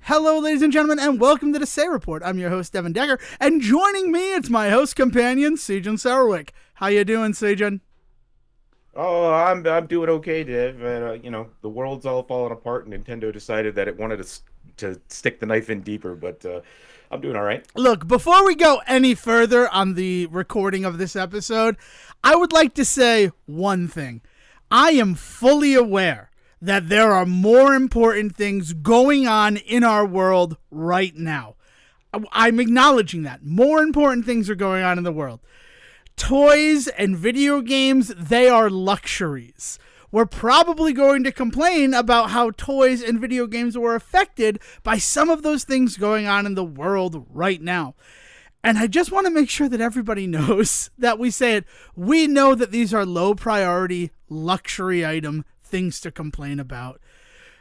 Hello, ladies and gentlemen, and welcome to the Say Report. I'm your host, Devon Decker, and joining me, it's my host companion, Sejohn Sarwick. How you doing, Sejohn? Oh, I'm doing okay, Dev. The world's all falling apart, and Nintendo decided that it wanted to stick the knife in deeper, but I'm doing all right. Look, before we go any further on the recording of this episode, I would like to say one thing. I am fully aware that there are more important things going on in our world right now. I'm acknowledging that. More important things are going on in the world. Toys and video games, they are luxuries. We're probably going to complain about how toys and video games were affected by some of those things going on in the world right now. And I just want to make sure that everybody knows that we say it. We know that these are low priority luxury item things to complain about.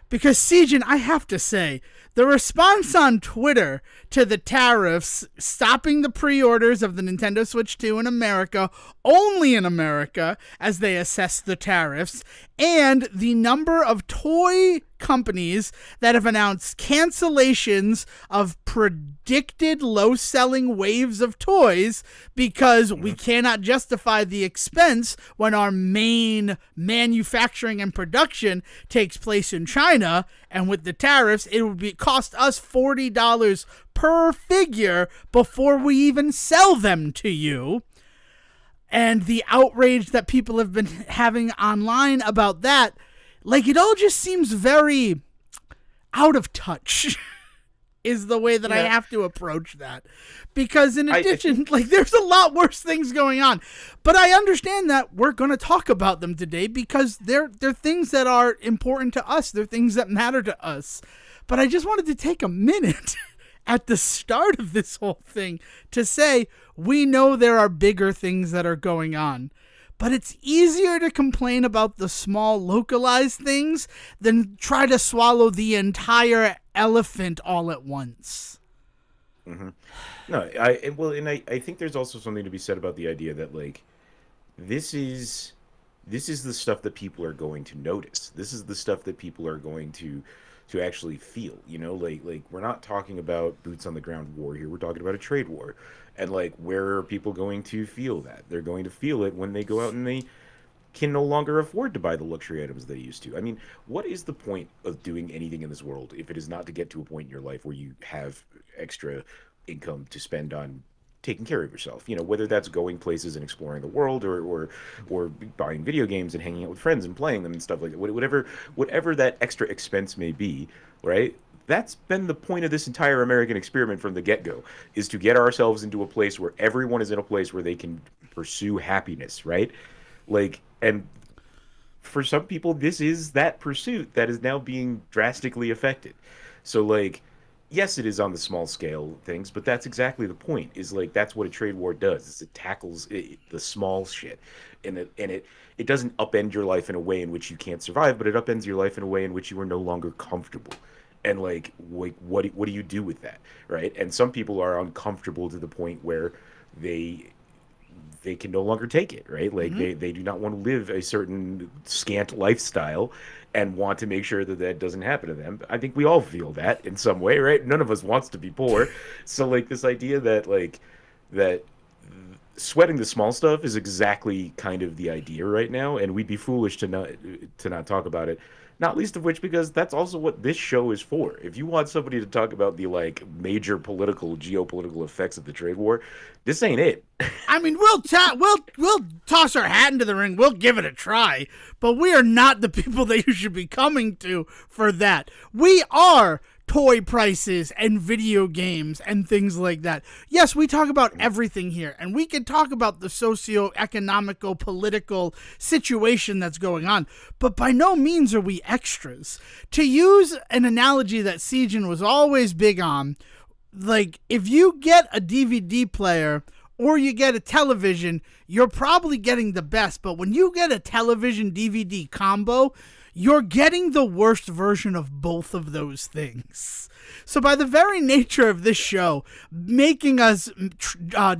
Because, Sejohn, I have to say, the response on Twitter to the tariffs stopping the pre-orders of the Nintendo Switch 2 in America, only in America, as they assess the tariffs, and the number of toy companies that have announced cancellations of predicted low-selling waves of toys because we cannot justify the expense when our main manufacturing and production takes place in China, and with the tariffs, it would cost us $40 per figure before we even sell them to you. And the outrage that people have been having online about that, like, it all just seems very out of touch is the way that I have to approach that. Because in addition, there's a lot worse things going on. But I understand that we're going to talk about them today because they're things that are important to us. They're things that matter to us. But I just wanted to take a minute at the start of this whole thing to say, we know there are bigger things that are going on. But it's easier to complain about the small localized things than try to swallow the entire elephant all at once. Mm-hmm. No, I think there's also something to be said about the idea that, like, this is the stuff that people are going to notice. This is the stuff that people are going to actually feel, like we're not talking about boots on the ground war here. We're talking about a trade war. And, like, where are people going to feel that? They're going to feel it when they go out and they can no longer afford to buy the luxury items they used to. I mean, what is the point of doing anything in this world if it is not to get to a point in your life where you have extra income to spend on taking care of yourself? Whether that's going places and exploring the world or buying video games and hanging out with friends and playing them and stuff like that. Whatever that extra expense may be, right? That's been the point of this entire American experiment from the get-go, is to get ourselves into a place where everyone is in a place where they can pursue happiness, right? Like, and for some people, this is that pursuit that is now being drastically affected. So, like, yes, it is on the small scale things, but that's exactly the point, is, like, that's what a trade war does, is it tackles the small shit. And it doesn't upend your life in a way in which you can't survive, but it upends your life in a way in which you are no longer comfortable. And, like what do you do with that, right? And some people are uncomfortable to the point where they can no longer take it, right? Like, they do not want to live a certain scant lifestyle and want to make sure that doesn't happen to them. I think we all feel that in some way, right? None of us wants to be poor. So, like, this idea that sweating the small stuff is exactly kind of the idea right now, and we'd be foolish to not talk about it. Not least of which because that's also what this show is for. If you want somebody to talk about the, like, major geopolitical effects of the trade war, this ain't it. I mean, we'll toss our hat into the ring. We'll give it a try, but we are not the people that you should be coming to for that. We are toy prices and video games and things like that. Yes, we talk about everything here, and we can talk about the socio-economical, political situation that's going on, but by no means are we extras. To use an analogy that Sejohn was always big on, like, if you get a DVD player or you get a television, you're probably getting the best, but when you get a television DVD combo, you're getting the worst version of both of those things. So by the very nature of this show, making us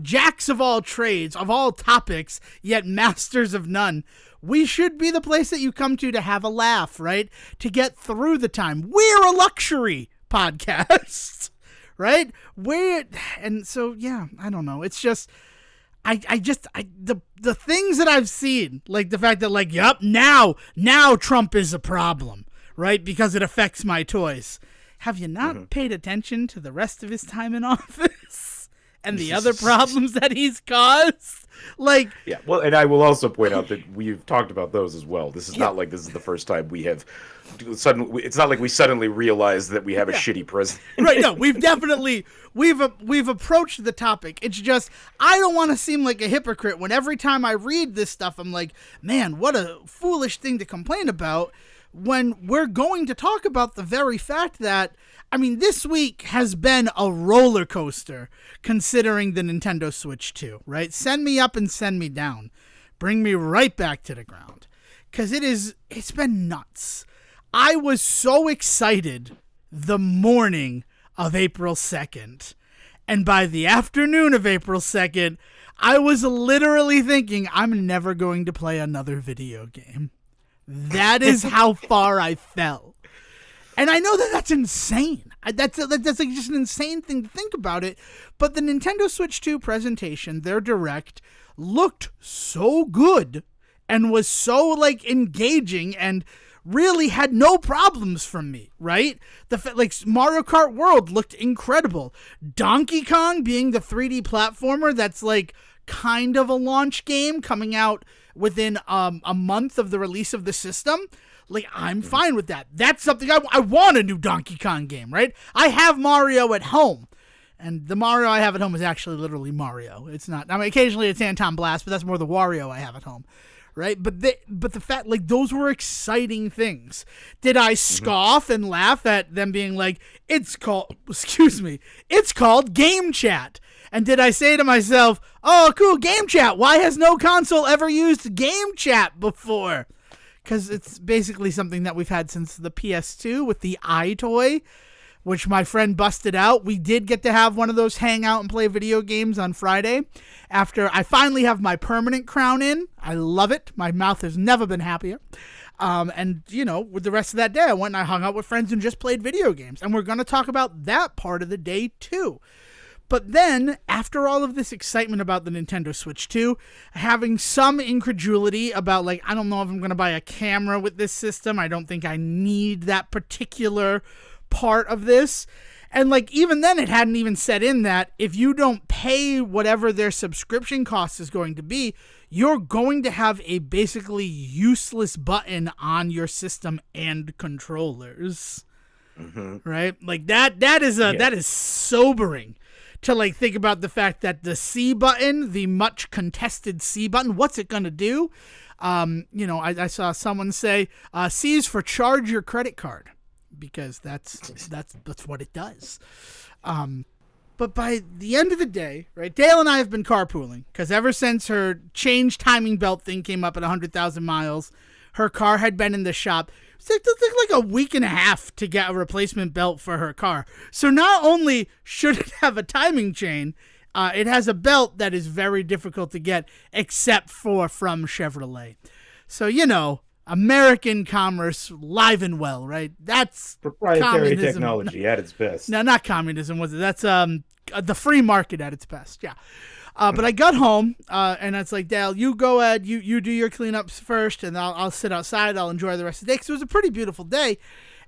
jacks of all trades, of all topics, yet masters of none, we should be the place that you come to have a laugh, right? To get through the time. We're a luxury. podcast, right? And so, yeah, I don't know. It's just, the things that I've seen, like the fact that, like, yup, now Trump is a problem, right? Because it affects my toys. Have you not paid attention to the rest of his time in office and the other problems that he's caused? Like, yeah, well, and I will also point out that we've talked about those as well. This is not like this is the first time we have suddenly. It's not like we suddenly realized that we have a shitty president. Right? No, we've definitely we've approached the topic. It's just I don't want to seem like a hypocrite when every time I read this stuff, I'm like, man, what a foolish thing to complain about. When we're going to talk about the very fact that, I mean, this week has been a roller coaster considering the Nintendo Switch 2, right? Send me up and send me down. Bring me right back to the ground. Because it's been nuts. I was so excited the morning of April 2nd. And by the afternoon of April 2nd, I was literally thinking, I'm never going to play another video game. That is how far I fell. And I know that that's insane. That's like just an insane thing to think about it. But the Nintendo Switch 2 presentation, their Direct, looked so good and was so, like, engaging and really had no problems from me, right? Like, Mario Kart World looked incredible. Donkey Kong being the 3D platformer that's, like, kind of a launch game coming out within a month of the release of the system, like, I'm fine with that. That's something I want, a new Donkey Kong game, right? I have Mario at home, and the Mario I have at home is actually literally Mario. It's not, I mean, occasionally it's Anton Blast, but that's more the Wario I have at home, right? But the fact, like, those were exciting things. Did I scoff and laugh at them being like, it's called Game Chat? And did I say to myself, oh, cool, Game Chat. Why has no console ever used Game Chat before? Because it's basically something that we've had since the PS2 with the iToy, which my friend busted out. We did get to have one of those hang out and play video games on Friday after I finally have my permanent crown in. I love it. My mouth has never been happier. And, you know, with the rest of that day, I went and I hung out with friends and just played video games. And we're going to talk about that part of the day, too. But then, after all of this excitement about the Nintendo Switch 2, having some incredulity about, like, I don't know if I'm going to buy a camera with this system. I don't think I need that particular part of this. And, like, even then, it hadn't even set in that if you don't pay whatever their subscription cost is going to be, you're going to have a basically useless button on your system and controllers. Right? Like, that is sobering. To, like, think about the fact that the C button, the much contested C button, what's it gonna do? You know, I saw someone say C is for charge your credit card, because that's what it does. But by the end of the day, right, Dale and I have been carpooling because ever since her change timing belt thing came up at 100,000 miles, her car had been in the shop. It took like a week and a half to get a replacement belt for her car. So not only should it have a timing chain, it has a belt that is very difficult to get, except from Chevrolet. So, you know, American commerce live and well, right? That's proprietary communism. Technology at its best. No, not communism, was it? That's the free market at its best, yeah. But I got home, and it's like, Dale, you go ahead, you do your cleanups first, and I'll sit outside, I'll enjoy the rest of the day, because it was a pretty beautiful day.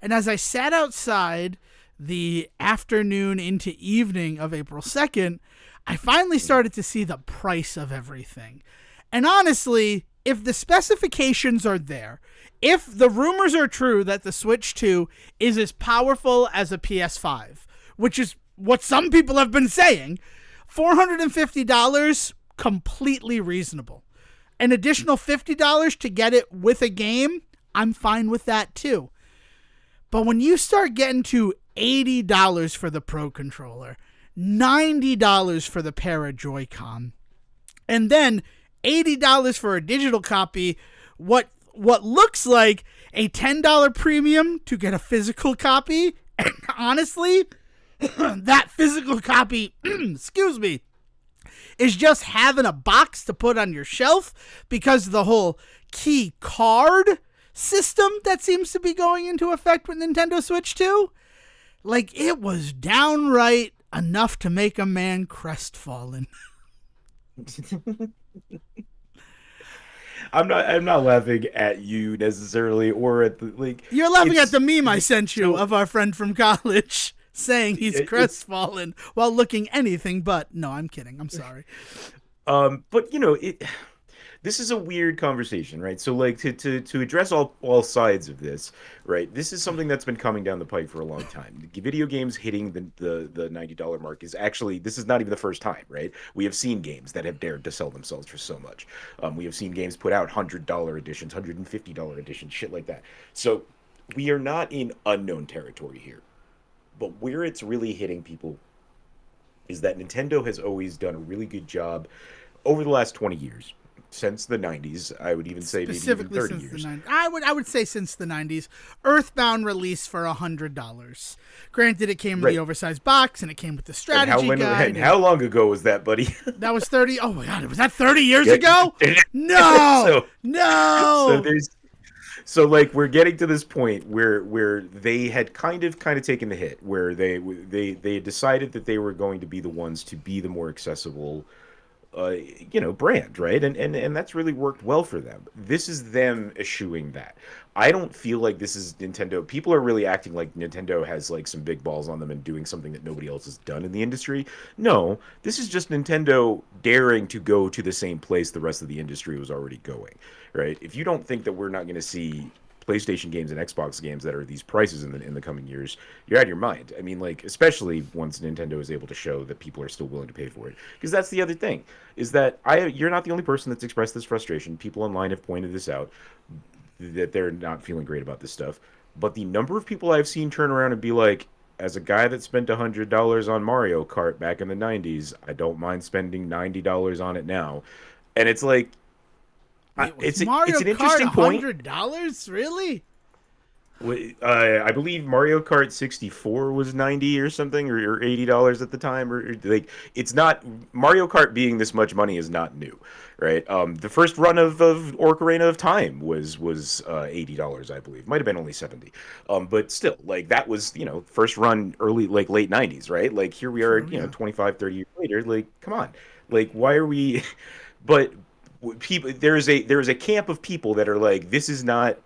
And as I sat outside the afternoon into evening of April 2nd, I finally started to see the price of everything. And honestly, if the specifications are there, if the rumors are true that the Switch 2 is as powerful as a PS5, which is what some people have been saying, $450, completely reasonable. An additional $50 to get it with a game, I'm fine with that too. But when you start getting to $80 for the Pro Controller, $90 for the pair of Joy-Con, and then $80 for a digital copy, what looks like a $10 premium to get a physical copy, and honestly, that physical copy, excuse me, is just having a box to put on your shelf because of the whole key card system that seems to be going into effect with Nintendo Switch 2. Like, it was downright enough to make a man crestfallen. I'm not laughing at you necessarily or at the like. You're laughing at It's the meme I sent you so of our friend from college saying he's it's crestfallen while looking anything but. No, I'm kidding. I'm sorry. but this is a weird conversation, right? So like to address all sides of this, right? This is something that's been coming down the pipe for a long time. Video games hitting the $90 mark is actually, this is not even the first time, right? We have seen games that have dared to sell themselves for so much. We have seen games put out $100 editions, $150 editions, shit like that. So we are not in unknown territory here. But where it's really hitting people is that Nintendo has always done a really good job over the last 20 years, since the 90s. I would even say maybe even Specifically 30 since the years. 90s. I would say since the 90s. Earthbound released for $100. Granted, it came in the Right. oversized box and it came with the And strategy guide. and how long ago was that, buddy? That was 30. Oh my God, was that 30 years Yeah. ago? No! so No! so like we're getting to this point where they had kind of taken the hit, where they decided that they were going to be the ones to be the more accessible brand, right? And that's really worked well for them. This is them eschewing that. I don't feel like this is Nintendo. People are really acting like Nintendo has like some big balls on them and doing something that nobody else has done in the industry. No, this is just Nintendo daring to go to the same place the rest of the industry was already going, right? If you don't think that we're not going to see PlayStation games and Xbox games that are these prices in the coming years, you're out of your mind. I mean, like, especially once Nintendo is able to show that people are still willing to pay for it. Because that's the other thing, is that you're not the only person that's expressed this frustration. People online have pointed this out, that they're not feeling great about this stuff. But the number of people I've seen turn around and be like, as a guy that spent $100 on Mario Kart back in the 90s, I don't mind spending $90 on it now. And it's like, Wait, was it's Mario an Kart interesting point. $100? Really? I believe Mario Kart 64 was 90 or something, or $80 at the time, or like it's not Mario Kart being this much money is not new, right? The first run of Ocarina of Time was $80, I believe. Might have been only 70, but still, like that was first run early like late 90s, right? Like here we are, True, yeah. 25, 30 years later. Like come on, like why are we? But people, there is a camp of people that are like this is not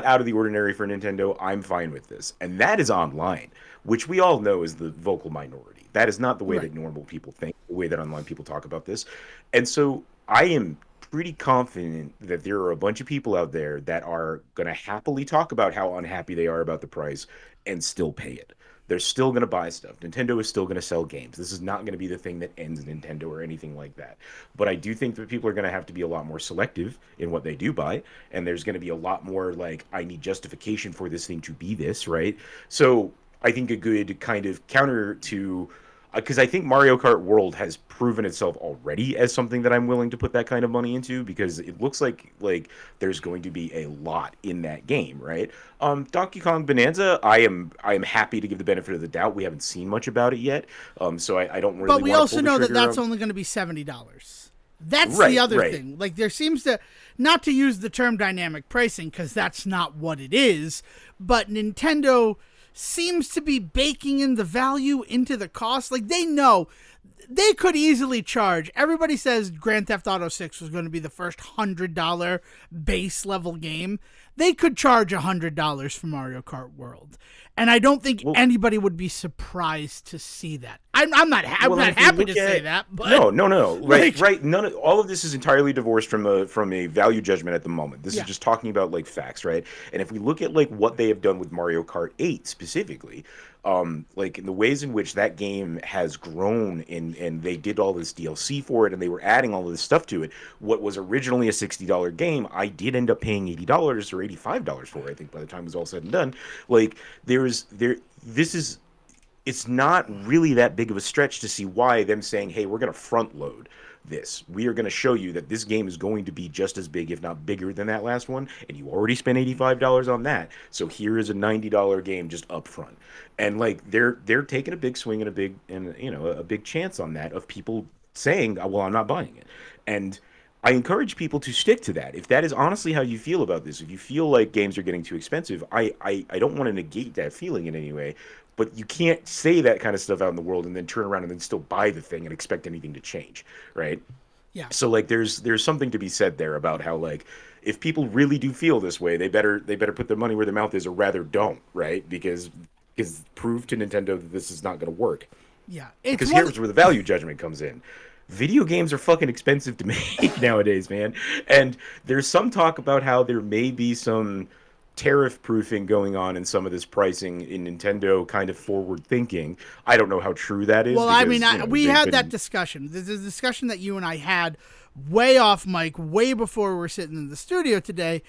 out of the ordinary for Nintendo. I'm fine with this. And that is online, which we all know is the vocal minority. That is not the way Right. that normal people think, the way that online people talk about this. And so I am pretty confident that there are a bunch of people out there that are going to happily talk about how unhappy they are about the price and still pay it. They're still going to buy stuff. Nintendo is still going to sell games. This is not going to be the thing that ends Nintendo or anything like that. But I do think that people are going to have to be a lot more selective in what they do buy. And there's going to be a lot more like, I need justification for this thing to be this, right? So I think a good kind of counter to because I think Mario Kart World has proven itself already as something that I'm willing to put that kind of money into because it looks like there's going to be a lot in that game, right? Donkey Kong Bonanza, I am happy to give the benefit of the doubt. We haven't seen much about it yet, so I don't really. But we wanna also pull the know that trigger that's on- only going to be $70. That's Right, the other right. thing. Like there seems to not to use the term dynamic pricing because that's not what it is, but Nintendo seems to be baking in the value into the cost. Like they know they could easily charge. Everybody says Grand Theft Auto 6 was going to be the first $100 base level game. They could charge $100 for Mario Kart World. And I don't think Well- anybody would be surprised to see that. I'm not Well, not if you happy look to say at- that, but no. Right, Like- right. None of all of this is entirely divorced from a value judgment at the moment. This Yeah. is just talking about like facts, right? And if we look at like what they have done with Mario Kart 8 specifically, like in the ways in which that game has grown and they did all this DLC for it and they were adding all of this stuff to it. What was originally a $60 game, I did end up paying $80 or $85 for. I think by the time it was all said and done, like this is it's not really that big of a stretch to see why them saying, hey, we're going to front load this. We are going to show you that this game is going to be just as big, if not bigger than that last one. And you already spent $85 on that. So here is a $90 game just up front. And like they're taking a big swing and a big chance on that of people saying, well, I'm not buying it. And I encourage people to stick to that. If that is honestly how you feel about this, if you feel like games are getting too expensive, I don't want to negate that feeling in any way, but you can't say that kind of stuff out in the world and then turn around and then still buy the thing and expect anything to change, right? Yeah. So like there's something to be said there about how like if people really do feel this way, they better put their money where their mouth is or rather don't, right? Because prove to Nintendo that this is not going to work. Yeah. It's Because one. here's where the value judgment comes in. Video games are fucking expensive to make nowadays, man. And there's some talk about how there may be some tariff proofing going on in some of this pricing in Nintendo kind of forward thinking. I don't know how true that is Well, I mean, because, we they've had that been discussion. There's a discussion that you and I had way off mic, way before we were sitting in the studio today.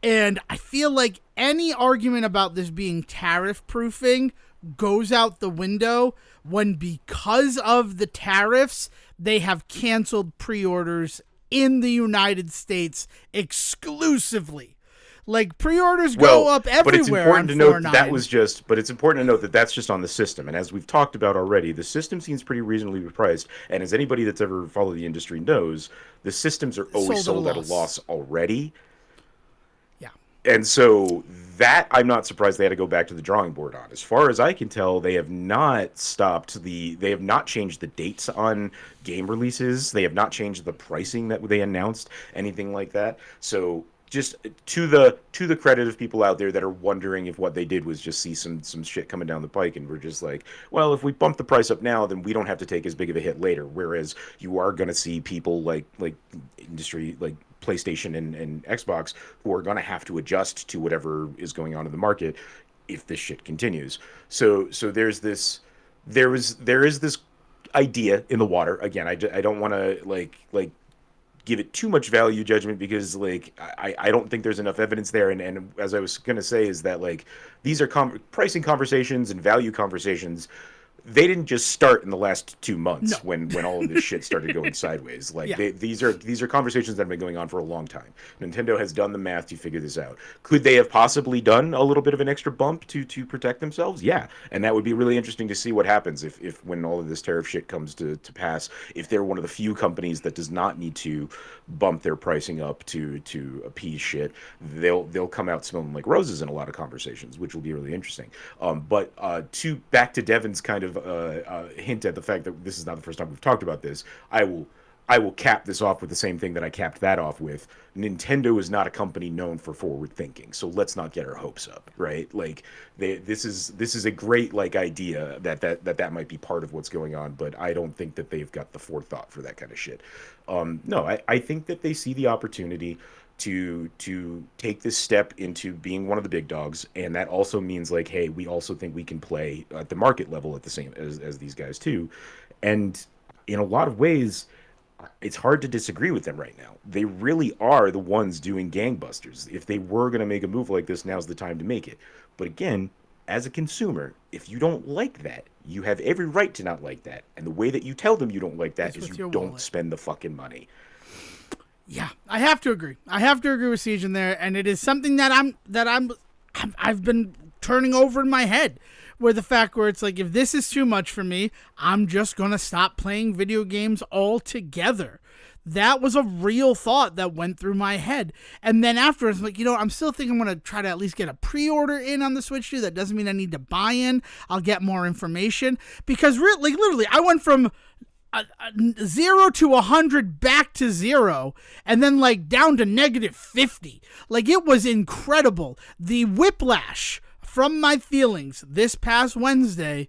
And I feel like any argument about this being tariff proofing goes out the window when, because of the tariffs, they have canceled pre-orders in the United States exclusively. Like, pre-orders go up but it's everywhere on important to note that 4.9. was just, but it's important to note that that's just on the system. And as we've talked about already, the system seems pretty reasonably priced. And as anybody that's ever followed the industry knows, the systems are always sold at a loss already. Yeah. And so that I'm not surprised they had to go back to the drawing board on. As far as I can tell, they have not they have not changed the dates on game releases. They have not changed the pricing that they announced, anything like that. So just to the credit of people out there that are wondering if what they did was just see some shit coming down the pike and we're just like, well, if we bump the price up now, then we don't have to take as big of a hit later. Whereas you are going to see people like industry like PlayStation and Xbox who are going to have to adjust to whatever is going on in the market if this shit continues. So there is this idea in the water. Again, I don't want to like give it too much value judgment because like I don't think there's enough evidence there, and as I was gonna say is that like these are pricing conversations and value conversations. They didn't just start in the last 2 months No. when all of this shit started going sideways. Like Yeah. these are conversations that have been going on for a long time. Nintendo has done the math to figure this out. Could they have possibly done a little bit of an extra bump to protect themselves? Yeah, and that would be really interesting to see what happens if when all of this tariff shit comes to pass. If they're one of the few companies that does not need to bump their pricing up to appease shit, they'll come out smelling like roses in a lot of conversations, which will be really interesting. But to back to Devon's kind of hint at the fact that this is not the first time we've talked about this, I will cap this off with the same thing that I capped that off with. Nintendo is not a company known for forward thinking, so let's not get our hopes up, right? Like this is a great like idea that might be part of what's going on, but I don't think that they've got the forethought for that kind of shit. No, I think that they see the opportunity to take this step into being one of the big dogs, and that also means like, hey, we also think we can play at the market level at the same as these guys too, and in a lot of ways it's hard to disagree with them right now. They really are the ones doing gangbusters. If they were going to make a move like this, now's the time to make it. But again, as a consumer, if you don't like that, you have every right to not like that. And the way that you tell them you don't like that It's is with you your don't wallet. spend the fucking money. Yeah, I have to agree. I have to agree with Sejohn there, and it is something that I've been turning over in my head, where the fact where it's like, if this is too much for me, I'm just gonna stop playing video games altogether. That was a real thought that went through my head, and then afterwards, I'm like, I'm still thinking I'm gonna try to at least get a pre-order in on the Switch 2. That doesn't mean I need to buy in. I'll get more information because literally, I went from 0 to 100 back to 0 and then like down to -50. Like, it was incredible. The whiplash from my feelings this past Wednesday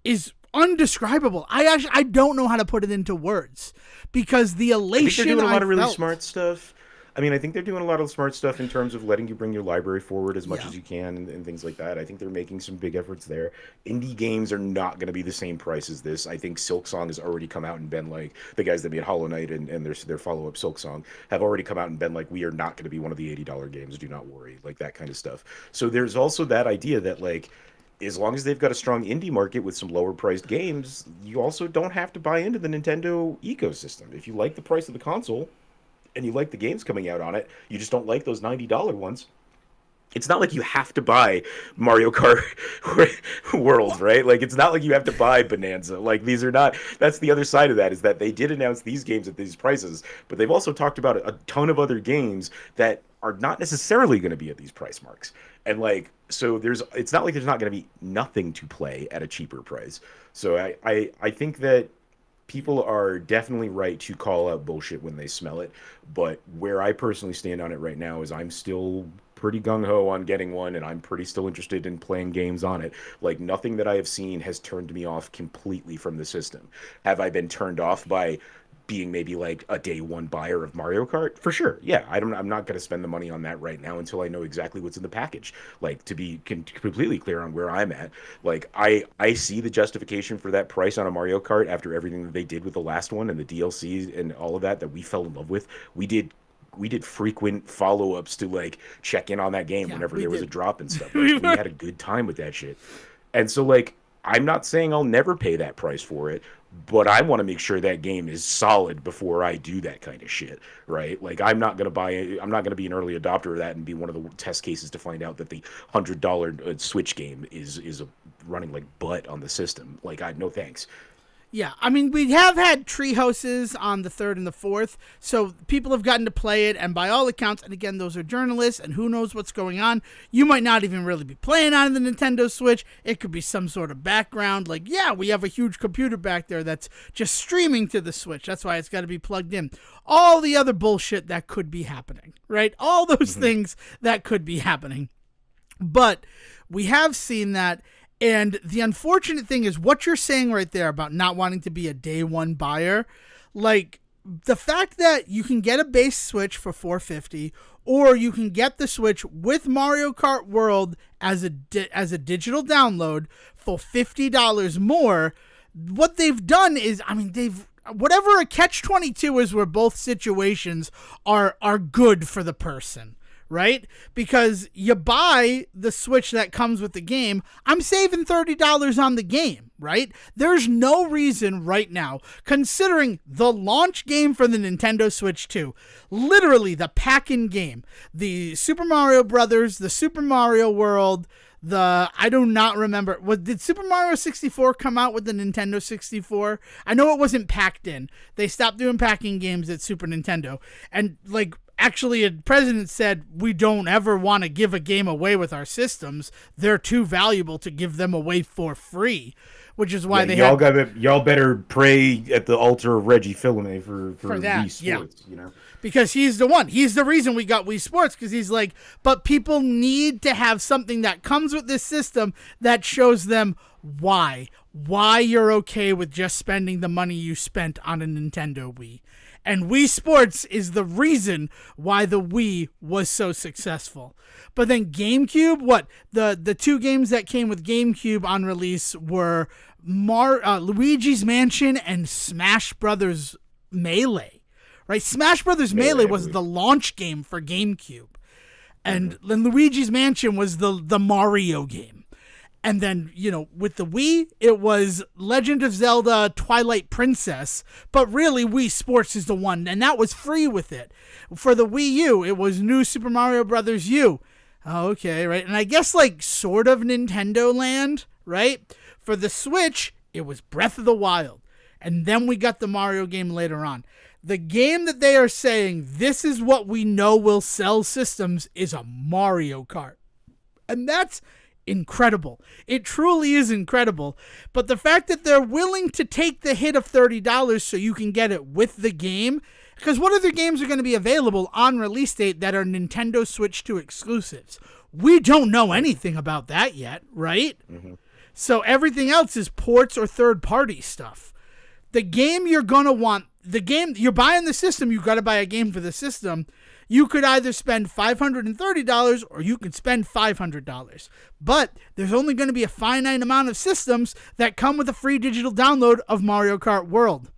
is undescribable. I don't know how to put it into words because the I think elation they're doing a lot I of really felt. smart stuff. I mean, I think they're doing a lot of smart stuff in terms of letting you bring your library forward as much Yeah. as you can and things like that. I think they're making some big efforts there. Indie games are not going to be the same price as this. I think Silksong has already come out and been like, the guys that made Hollow Knight and their follow-up Silksong have already come out and been like, we are not going to be one of the $80 games. Do not worry. Like that kind of stuff. So there's also that idea that like, as long as they've got a strong indie market with some lower priced games, you also don't have to buy into the Nintendo ecosystem. If you like the price of the console, and you like the games coming out on it, you just don't like those $90 ones, it's not like you have to buy Mario Kart World, right? Like it's not like you have to buy Bonanza. Like these are not. That's the other side of that is that they did announce these games at these prices, but they've also talked about a ton of other games that are not necessarily going to be at these price marks. And like so, it's not like there's not going to be nothing to play at a cheaper price. So I think that people are definitely right to call out bullshit when they smell it. But where I personally stand on it right now is I'm still pretty gung ho on getting one, and I'm pretty still interested in playing games on it. Like nothing that I have seen has turned me off completely from the system. Have I been turned off by being maybe like a day one buyer of Mario Kart? For sure. Yeah, I'm not going to spend the money on that right now until I know exactly what's in the package. Like to be completely clear on where I'm at. Like I see the justification for that price on a Mario Kart after everything that they did with the last one and the DLCs and all of that we fell in love with. We did frequent follow-ups to like check in on that game whenever there was a drop and stuff. Like, we had a good time with that shit. And so like I'm not saying I'll never pay that price for it, but I want to make sure that game is solid before I do that kind of shit, right? Like I'm not going to be an early adopter of that and be one of the test cases to find out that the $100 Switch game is running like butt on the system. Like no thanks. Yeah, I mean, we have had tree houses on the 3rd and the 4th, so people have gotten to play it, and by all accounts, and again, those are journalists, and who knows what's going on, you might not even really be playing on the Nintendo Switch. It could be some sort of background, like, yeah, we have a huge computer back there that's just streaming to the Switch. That's why it's got to be plugged in. All the other bullshit that could be happening, right? All those things that could be happening. But we have seen that. And the unfortunate thing is what you're saying right there about not wanting to be a day one buyer, like the fact that you can get a base Switch for $450 or you can get the Switch with Mario Kart World as a digital download for $50 more. What they've done is, I mean, whatever a catch-22 is where both situations are good for the person. Right? Because you buy the Switch that comes with the game, I'm saving $30 on the game, right? There's no reason right now, considering the launch game for the Nintendo Switch 2, literally the pack-in game, the Super Mario Brothers, the Super Mario World, I do not remember. Did Super Mario 64 come out with the Nintendo 64? I know it wasn't packed in. They stopped doing packing games at Super Nintendo. And, like, actually, a president said, we don't ever want to give a game away with our systems. They're too valuable to give them away for free, which is why y'all better pray at the altar of Reggie Fils-Aimé for that. Wii Sports, you know? Because he's the one. He's the reason we got Wii Sports, because he's like, but people need to have something that comes with this system that shows them why you're okay with just spending the money you spent on a Nintendo Wii. And Wii Sports is the reason why the Wii was so successful. But then GameCube, the two games that came with GameCube on release were Luigi's Mansion and Smash Brothers Melee. Right? Smash Brothers Melee was the launch game for GameCube. And then Luigi's Mansion was the Mario game. And then, with the Wii, it was Legend of Zelda Twilight Princess. But really, Wii Sports is the one. And that was free with it. For the Wii U, it was New Super Mario Brothers U. Oh, okay, right? And I guess, sort of Nintendo Land, right? For the Switch, it was Breath of the Wild. And then we got the Mario game later on. The game that they are saying, this is what we know will sell systems, is a Mario Kart. And that's incredible. It truly is incredible. But the fact that they're willing to take the hit of $30 so you can get it with the game, because what other games are going to be available on release date that are Nintendo Switch 2 exclusives? We don't know anything about that yet, right? Mm-hmm. So everything else is ports or third-party stuff. The game you're going to want, the game, you're buying the system, you've got to buy a game for the system. You could either spend $530 or you could spend $500. But there's only going to be a finite amount of systems that come with a free digital download of Mario Kart World.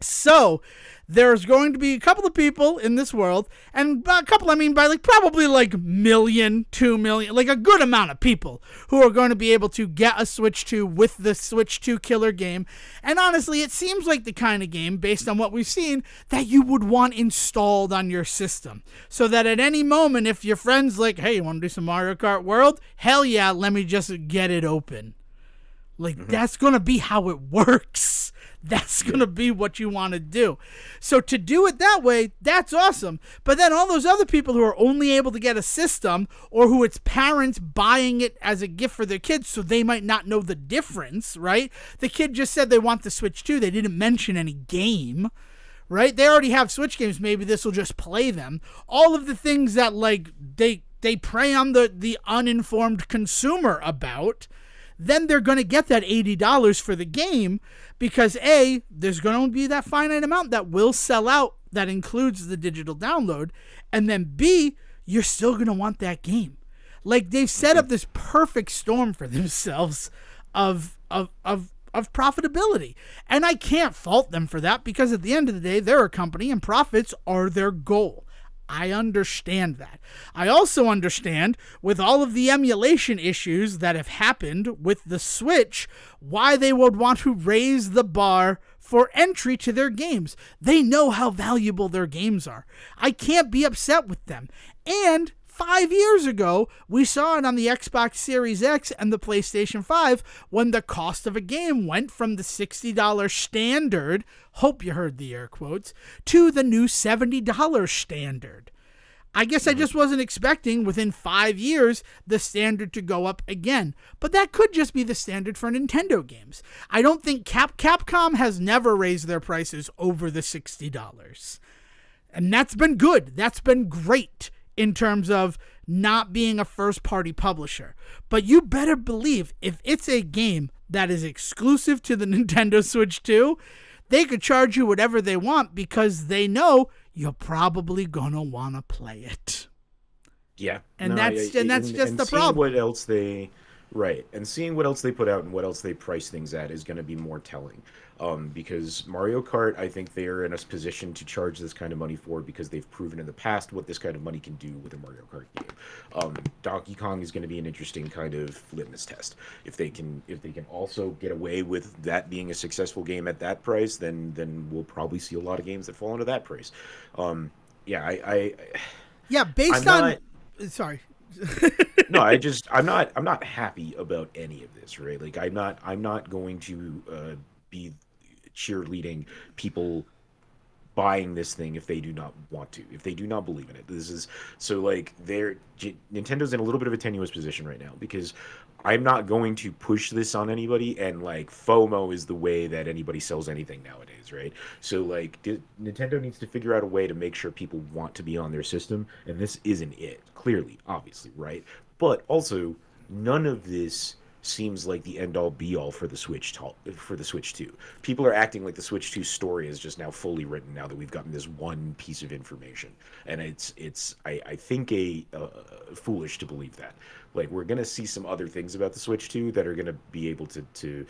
So there's going to be a couple of people in this world, and by a couple I mean by like probably like million, 2 million, like a good amount of people who are going to be able to get a Switch 2 with the Switch 2 killer game. And honestly, it seems like the kind of game, based on what we've seen, that you would want installed on your system. So that at any moment, if your friend's like, hey, you want to do some Mario Kart World? Hell yeah, let me just get it open. Like, that's going to be how it works. That's going to be what you want to do. So to do it that way, that's awesome. But then all those other people who are only able to get a system, or who it's parents buying it as a gift for their kids so they might not know the difference, right? The kid just said they want the Switch 2. They didn't mention any game, right? They already have Switch games. Maybe this will just play them. All of the things that like they prey on the uninformed consumer about, then they're going to get that $80 for the game because A, there's going to be that finite amount that will sell out that includes the digital download, and then B, you're still going to want that game. Like, they've set up this perfect storm for themselves of profitability. And I can't fault them for that because at the end of the day, they're a company and profits are their goal. I understand that. I also understand, with all of the emulation issues that have happened with the Switch, why they would want to raise the bar for entry to their games. They know how valuable their games are. I can't be upset with them. And 5 years ago, we saw it on the Xbox Series X and the PlayStation 5 when the cost of a game went from the $60 standard, hope you heard the air quotes, to the new $70 standard. I guess I just wasn't expecting within 5 years the standard to go up again. But that could just be the standard for Nintendo games. I don't think Capcom has never raised their prices over the $60. And that's been good. That's been great in terms of not being a first-party publisher. But you better believe if it's a game that is exclusive to the Nintendo Switch 2, they could charge you whatever they want because they know you're probably gonna want to play it. Yeah. And that's just the problem. What else they... Right, and seeing what else they put out and what else they price things at is going to be more telling. Because Mario Kart, I think they're in a position to charge this kind of money for because they've proven in the past what this kind of money can do with a Mario Kart game. Donkey Kong is going to be an interesting kind of litmus test. If they can also get away with that being a successful game at that price, then we'll probably see a lot of games that fall into that price. Sorry. No, I'm not happy about any of this, right? Like I'm not going to be cheerleading people buying this thing if they do not want to, if they do not believe in it. This is so like Nintendo's in a little bit of a tenuous position right now because I'm not going to push this on anybody, and like FOMO is the way that anybody sells anything nowadays, right? So like Nintendo needs to figure out a way to make sure people want to be on their system, and this isn't it, clearly, obviously, right? But also, none of this seems like the end all be all for the Switch 2. People are acting like the Switch 2 story is just now fully written now that we've gotten this one piece of information, and I think foolish to believe that. Like, we're gonna see some other things about the Switch 2 that are gonna be able to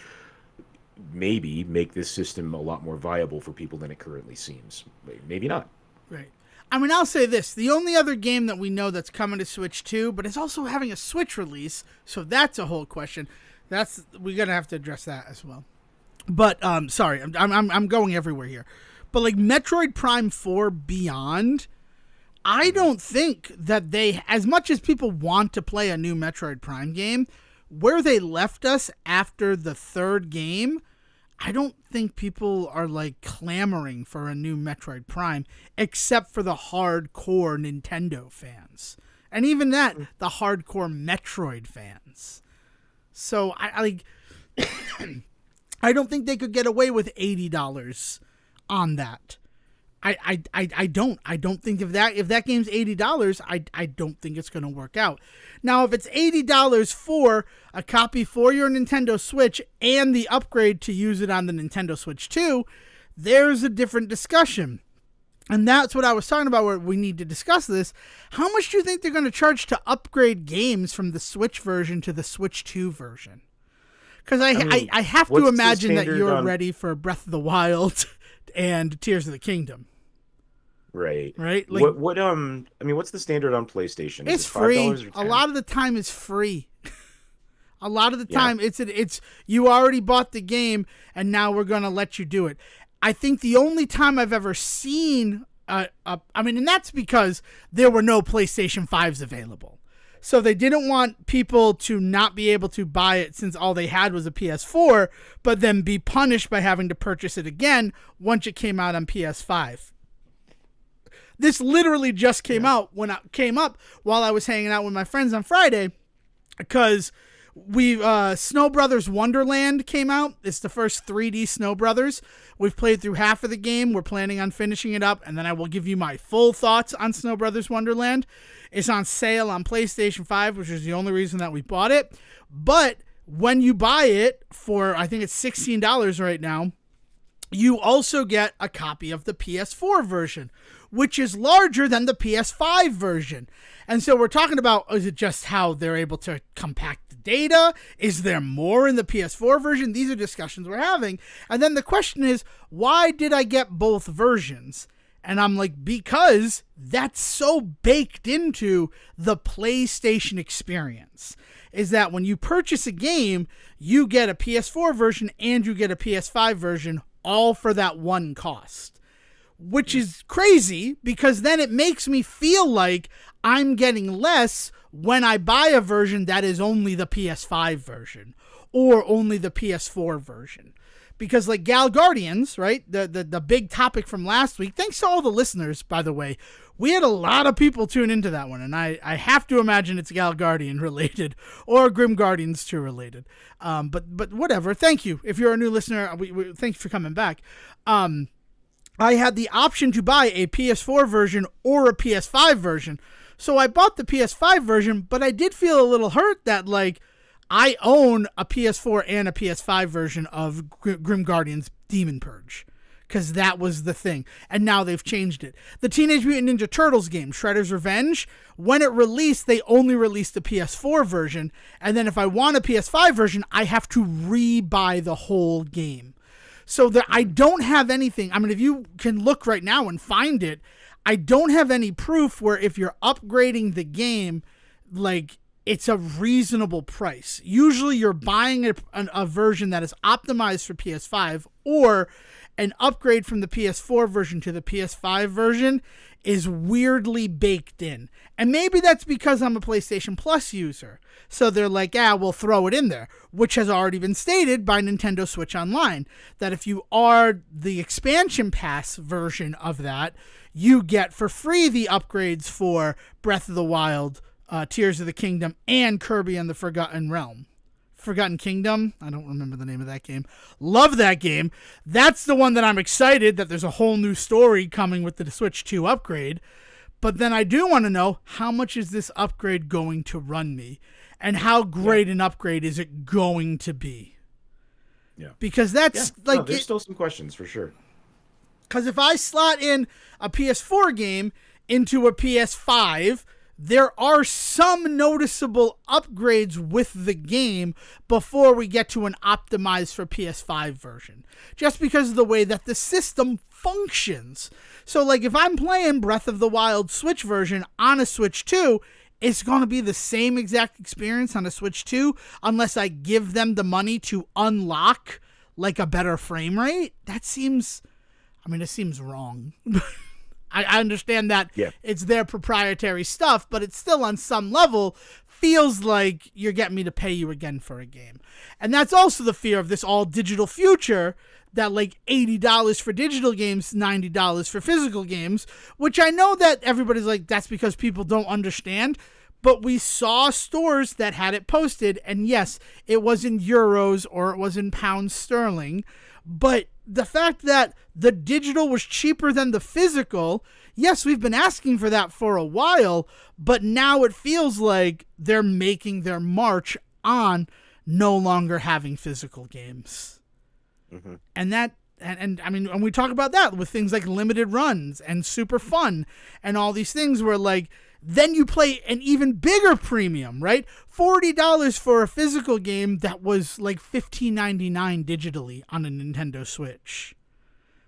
maybe make this system a lot more viable for people than it currently seems. Maybe not. Right. I mean, I'll say this. The only other game that we know that's coming to Switch 2, but it's also having a Switch release, so that's a whole question. We're going to have to address that as well. But, sorry, I'm going everywhere here. But, like, Metroid Prime 4 Beyond, I don't think that they, as much as people want to play a new Metroid Prime game, where they left us after the third game, I don't think people are like clamoring for a new Metroid Prime, except for the hardcore Nintendo fans. And even that, the hardcore Metroid fans. So I don't think they could get away with $80 on that. I don't think if that game's $80, I don't think it's going to work out. Now, if it's $80 for a copy for your Nintendo Switch and the upgrade to use it on the Nintendo Switch 2, there's a different discussion. And that's what I was talking about where we need to discuss this. How much do you think they're going to charge to upgrade games from the Switch version to the Switch 2 version? Because I have to imagine that you're ready for Breath of the Wild and Tears of the Kingdom. Right. Right? Like, What I mean, what's the standard on PlayStation? It's Is it free. $5 or $10? A lot of the time it's free. A lot of the Yeah. time it's you already bought the game and now we're going to let you do it. I think the only time I've ever seen and that's because there were no PlayStation 5s available. So they didn't want people to not be able to buy it since all they had was a PS4, but then be punished by having to purchase it again once it came out on PS5. This literally just came out when I came up while I was hanging out with my friends on Friday, because Snow Brothers Wonderland came out. It's the first 3D Snow Brothers. We've played through half of the game. We're planning on finishing it up, and then I will give you my full thoughts on Snow Brothers Wonderland. It's on sale on PlayStation 5, which is the only reason that we bought it. But when you buy it for, I think it's $16 right now, you also get a copy of the PS4 version, which is larger than the PS5 version. And so we're talking about, is it just how they're able to compact the data? Is there more in the PS4 version? These are discussions we're having. And then the question is, why did I get both versions? And I'm like, because that's so baked into the PlayStation experience, is that when you purchase a game, you get a PS4 version and you get a PS5 version, all for that one cost, which is crazy, because then it makes me feel like I'm getting less when I buy a version that is only the PS5 version or only the PS4 version. Because like Gal Guardians, right? The big topic from last week. Thanks to all the listeners, by the way. We had a lot of people tune into that one, and I have to imagine it's Gal Guardian related or Grim Guardians 2 related. But whatever. Thank you. If you're a new listener, we thank you for coming back. I had the option to buy a PS4 version or a PS5 version. So I bought the PS5 version, but I did feel a little hurt that, like, I own a PS4 and a PS5 version of Grim Guardians Demon Purge, because that was the thing. And now they've changed it. The Teenage Mutant Ninja Turtles game, Shredder's Revenge, when it released, they only released the PS4 version. And then if I want a PS5 version, I have to re-buy the whole game. So that I don't have anything. I mean, if you can look right now and find it, I don't have any proof where if you're upgrading the game, like, it's a reasonable price. Usually you're buying a version that is optimized for PS5, or an upgrade from the PS4 version to the PS5 version is weirdly baked in. And maybe that's because I'm a PlayStation Plus user. So they're like, we'll throw it in there, which has already been stated by Nintendo Switch Online, that if you are the expansion pass version of that, you get for free the upgrades for Breath of the Wild, Tears of the Kingdom, and Kirby and the Forgotten Realm. Forgotten Kingdom? I don't remember the name of that game. Love that game. That's the one that I'm excited that there's a whole new story coming with the Switch 2 upgrade. But then I do want to know, how much is this upgrade going to run me? And how great an upgrade is it going to be? Yeah. Because that's there's still some questions for sure. Because if I slot in a PS4 game into a PS5, there are some noticeable upgrades with the game before we get to an optimized for PS5 version, just because of the way that the system functions. So, like, if I'm playing Breath of the Wild Switch version on a Switch 2, it's going to be the same exact experience on a Switch 2 unless I give them the money to unlock, like, a better frame rate. It seems wrong. I understand that it's their proprietary stuff, but it's still on some level feels like you're getting me to pay you again for a game. And that's also the fear of this all digital future, that like $80 for digital games, $90 for physical games, which I know that everybody's like, that's because people don't understand. But we saw stores that had it posted, and yes, it was in euros or it was in pounds sterling. But the fact that the digital was cheaper than the physical, yes, we've been asking for that for a while, but now it feels like they're making their march on no longer having physical games. Mm-hmm. And I mean, when we talk about that with things like limited runs and super fun and all these things where, like, then you play an even bigger premium, right? $40 for a physical game that was like $15.99 digitally on a Nintendo Switch.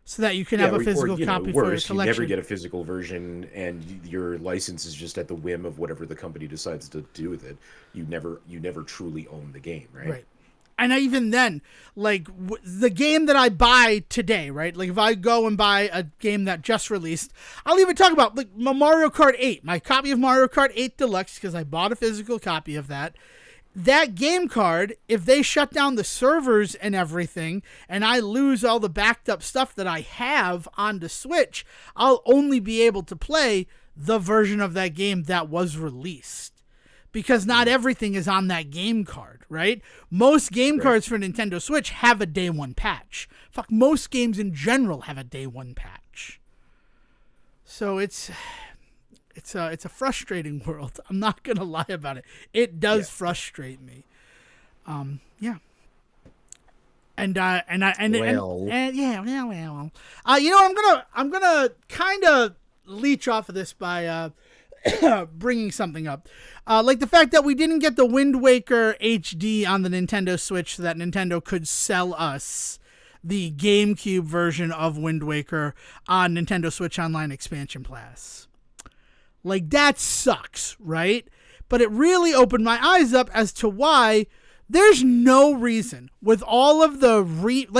so that you can have a physical or, copy for your worse, you collection. never get a physical version, and your license is just at the whim of whatever the company decides to do with it. You never truly own the game, right? Right. And even then, like the game that I buy today, right? Like if I go and buy a game that just released, I'll even talk about like Mario Kart 8, my copy of Mario Kart 8 Deluxe, because I bought a physical copy of that. That game card, if they shut down the servers and everything, and I lose all the backed up stuff that I have on the Switch, I'll only be able to play the version of that game that was released. Because not everything is on that game card, right? Most game cards for Nintendo Switch have a day one patch. Fuck, most games in general have a day one patch. So it's a frustrating world. I'm not gonna lie about it. It does frustrate me. Yeah. You know what? I'm gonna kind of leech off of this by bringing something up, like the fact that we didn't get the Wind Waker HD on the Nintendo Switch, so that Nintendo could sell us the GameCube version of Wind Waker on Nintendo Switch Online Expansion Pass. Like, that sucks, right? But it really opened my eyes up as to why there's no reason with all of the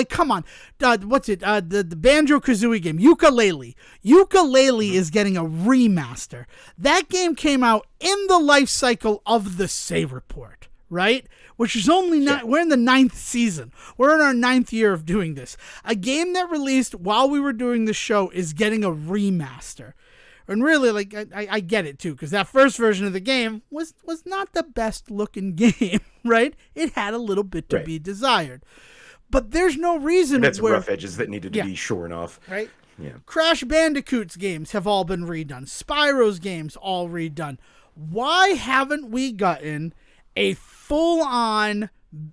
come on, the Banjo-Kazooie game, Yooka-Laylee. Yooka-Laylee is getting a remaster. That game came out in the life cycle of the Say Report, right? Which is only we're in the 9th season. We're in our 9th year of doing this. A game that released while we were doing the show is getting a remaster. And really, like, I get it, too, because that first version of the game was not the best-looking game, right? It had a little bit to be desired. But there's no reason That's rough edges that needed to be shorn off. Right? Yeah. Crash Bandicoot's games have all been redone. Spyro's games all redone. Why haven't we gotten a full-on,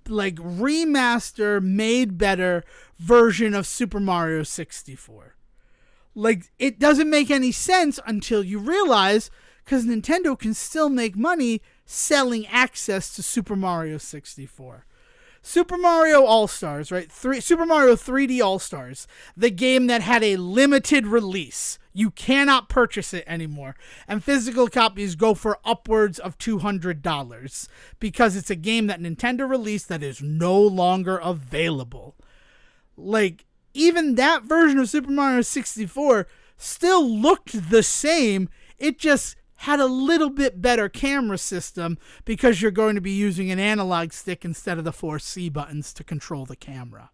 like, remaster, made better version of Super Mario 64? Like, it doesn't make any sense until you realize, because Nintendo can still make money selling access to Super Mario 64. Super Mario All-Stars, right? Super Mario 3D All-Stars, the game that had a limited release. You cannot purchase it anymore. And physical copies go for upwards of $200 because it's a game that Nintendo released that is no longer available. Like, even that version of Super Mario 64 still looked the same. It just had a little bit better camera system because you're going to be using an analog stick instead of the 4 C buttons to control the camera.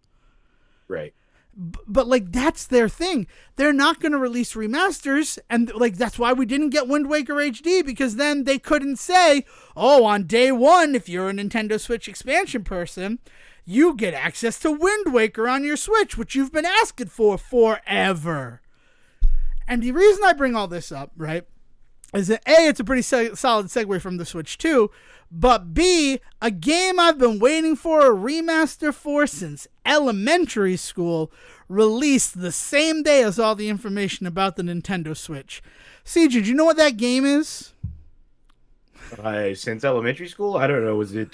Right. But, like, that's their thing. They're not going to release remasters, and, like, that's why we didn't get Wind Waker HD, because then they couldn't say, oh, on day one, if you're a Nintendo Switch expansion person, you get access to Wind Waker on your Switch, which you've been asking for forever. And the reason I bring all this up, right, is that A, it's a pretty solid segue from the Switch 2, but B, a game I've been waiting for a remaster for since elementary school, released the same day as all the information about the Nintendo Switch. Sejohn, do you know what that game is? Since elementary school? I don't know. Was it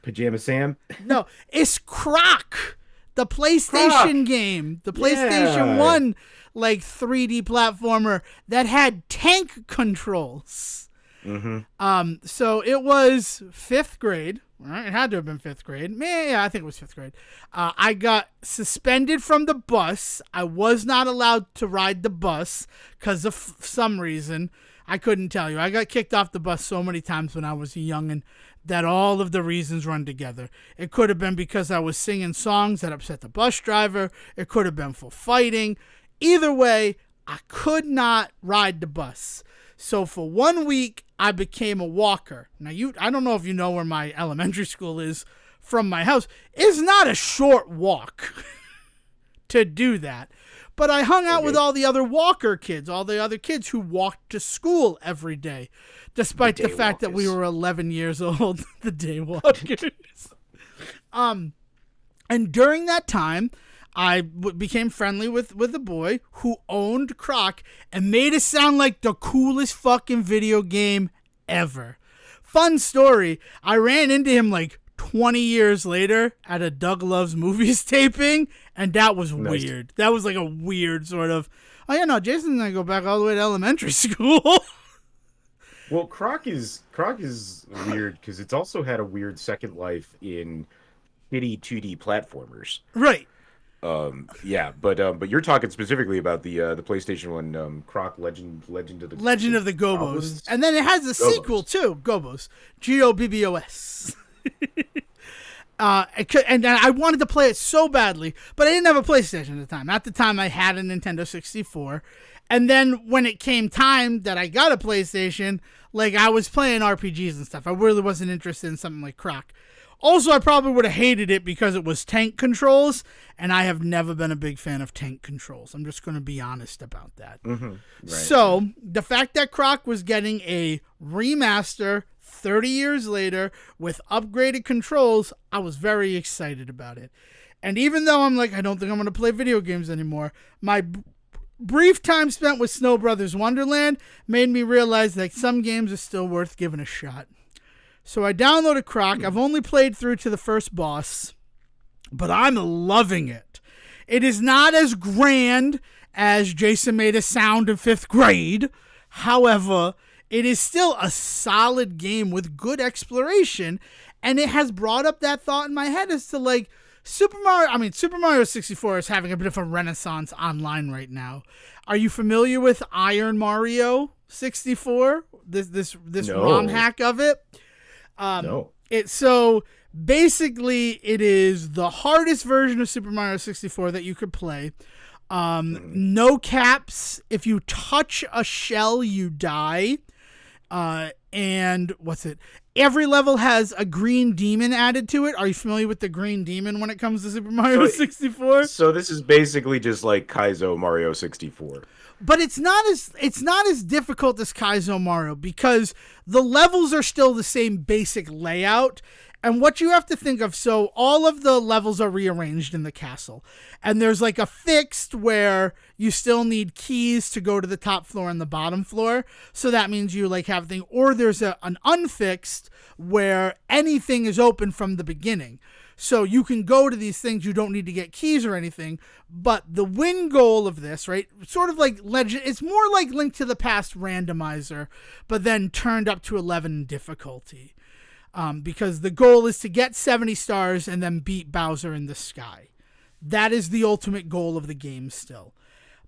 Pajama Sam? No, it's Croc, the PlayStation game. The PlayStation 1, like, 3D platformer that had tank controls. Mm-hmm. So it was 5th grade. Right? It had to have been 5th grade. Yeah, I think it was 5th grade. I got suspended from the bus. I was not allowed to ride the bus because of some reason. I couldn't tell you. I got kicked off the bus so many times when I was a youngin' that all of the reasons run together. It could have been because I was singing songs that upset the bus driver. It could have been for fighting. Either way, I could not ride the bus. So for 1 week, I became a walker. Now, I don't know if you know where my elementary school is from my house. It's not a short walk to do that. But I hung out with all the other walker kids, all the other kids who walked to school every day, despite the fact that we were 11 years old, the day walkers. And during that time, I became friendly with a boy who owned Croc and made it sound like the coolest fucking video game ever. Fun story, I ran into him like 20 years later at a Doug Loves Movies taping, and that was weird. That was like a weird sort of, oh yeah, no, Jason's gonna go back all the way to elementary school. Well, Croc is weird because it's also had a weird second life in shitty 2D platformers. Right. Yeah, but you're talking specifically about the PlayStation 1 Croc Legend of the Gobos. Goblins? And then it has a sequel too, Gobos. G-O-B-B-O-S. And I wanted to play it so badly, but I didn't have a PlayStation at the time. At the time, I had a Nintendo 64. And then when it came time that I got a PlayStation, like I was playing RPGs and stuff. I really wasn't interested in something like Croc. Also, I probably would have hated it because it was tank controls, and I have never been a big fan of tank controls. I'm just going to be honest about that. Mm-hmm. Right. So, the fact that Croc was getting a remaster 30 years later with upgraded controls, I was very excited about it. And even though I'm like, I don't think I'm going to play video games anymore, my brief time spent with Snow Brothers Wonderland made me realize that some games are still worth giving a shot. So I downloaded Croc. I've only played through to the first boss, but I'm loving it. It is not as grand as Jason made it sound in 5th grade. However, it is still a solid game with good exploration, and it has brought up that thought in my head as to like Super Mario 64 is having a bit of a renaissance online right now. Are you familiar with Iron Mario 64? This No. ROM hack of it? No. So basically it is the hardest version of Super Mario 64 that you could play. No caps. If you touch a shell, you die. And what's it? Every level has a green demon added to it. Are you familiar with the green demon when it comes to Super Mario 64? So this is basically just like Kaizo Mario 64. But it's not as difficult as Kaizo Mario because the levels are still the same basic layout. And what you have to think of, so all of the levels are rearranged in the castle. And there's like a fixed where you still need keys to go to the top floor and the bottom floor. So that means you like have thing, or there's an unfixed where anything is open from the beginning. So you can go to these things, you don't need to get keys or anything. But the win goal of this, right, sort of like Legend, it's more like Link to the Past randomizer, but then turned up to 11 difficulty. Because the goal is to get 70 stars and then beat Bowser in the sky. That is the ultimate goal of the game still.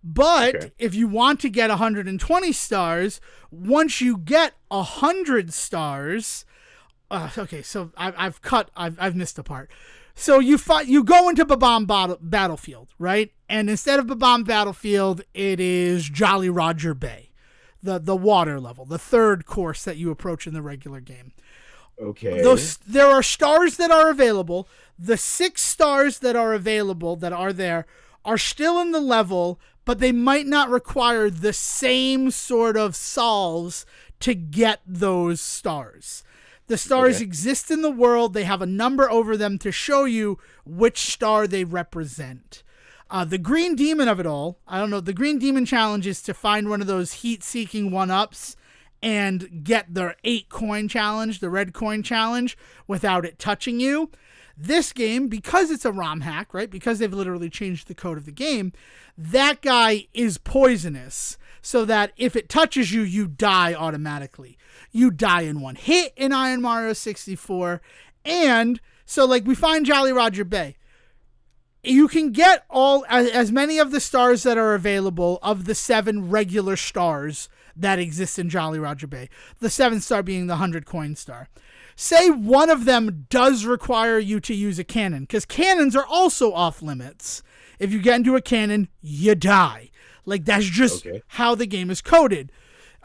But if you want to get 120 stars, once you get 100 stars, so I've missed a part. So you go into Bob-omb Battlefield, right? And instead of Bob-omb Battlefield, it is Jolly Roger Bay, the water level, the third course that you approach in the regular game. Okay. There are stars that are available. The 6 stars that are available that are there are still in the level, but they might not require the same sort of solves to get those stars. The stars exist in the world. They have a number over them to show you which star they represent. The green demon of it all, I don't know, the green demon challenge is to find one of those heat-seeking one-ups and get their 8 coin challenge, the red coin challenge, without it touching you. This game, because it's a ROM hack, right? Because they've literally changed the code of the game, that guy is poisonous, so that if it touches you, you die automatically. You die in one hit in Iron Mario 64. And so, like, we find Jolly Roger Bay. You can get as many of the stars that are available of the 7 regular stars that exist in Jolly Roger Bay. The 7th star being the 100 coin star. Say one of them does require you to use a cannon, because cannons are also off limits. If you get into a cannon, you die. Like, that's just how the game is coded.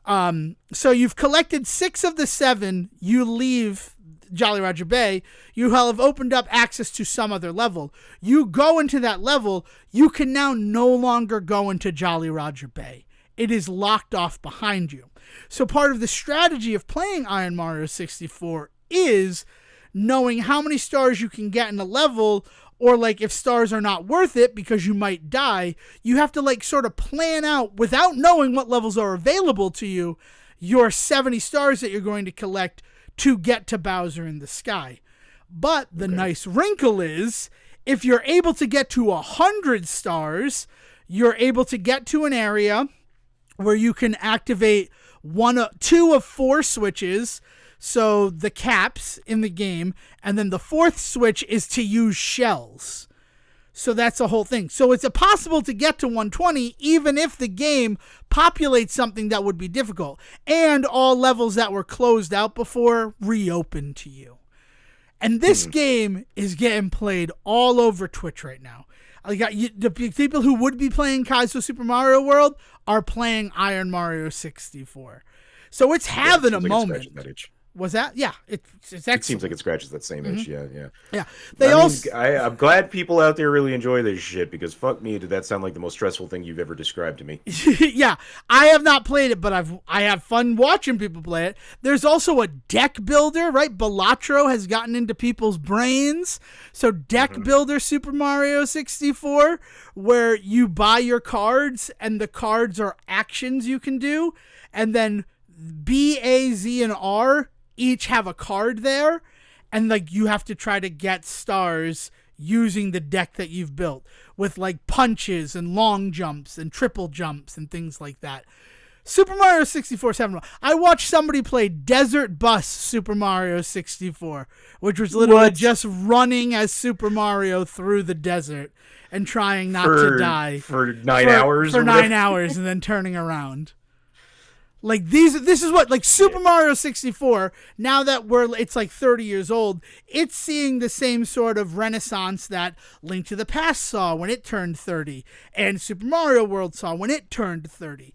So you've collected 6 of the 7. You leave Jolly Roger Bay. You have opened up access to some other level. You go into that level. You can now no longer go into Jolly Roger Bay. It is locked off behind you. So part of the strategy of playing Iron Mario 64 is knowing how many stars you can get in a level, or like if stars are not worth it because you might die, you have to like sort of plan out, without knowing what levels are available to you, your 70 stars that you're going to collect to get to Bowser in the sky. But the nice wrinkle is, if you're able to get to 100 stars, you're able to get to an area where you can activate two of 4 switches, so the caps in the game, and then the 4th switch is to use shells. So that's the whole thing. So it's possible to get to 120 even if the game populates something that would be difficult, and all levels that were closed out before reopen to you. And this game is getting played all over Twitch right now. The people who would be playing Kaizo Super Mario World are playing Iron Mario 64. So it's having a moment. Was that? Yeah, it's excellent. It seems like it scratches that same itch. Yeah. Yeah. I'm glad people out there really enjoy this shit, because fuck me, did that sound like the most stressful thing you've ever described to me. Yeah, I have not played it, but I have fun watching people play it. There's also a deck builder, right? Balatro has gotten into people's brains. So deck builder Super Mario 64, where you buy your cards and the cards are actions you can do, and then B, A, Z, and R each have a card there, and like you have to try to get stars using the deck that you've built with like punches and long jumps and triple jumps and things like that. Super Mario 64 7. I watched somebody play Desert Bus Super Mario 64, which was literally just running as Super Mario through the desert and trying not to die for 9 hours. For 9 hours and then turning around. Like this is what, like, Super Mario 64, now that it's like 30 years old, it's seeing the same sort of renaissance that Link to the Past saw when it turned 30, and Super Mario World saw when it turned 30.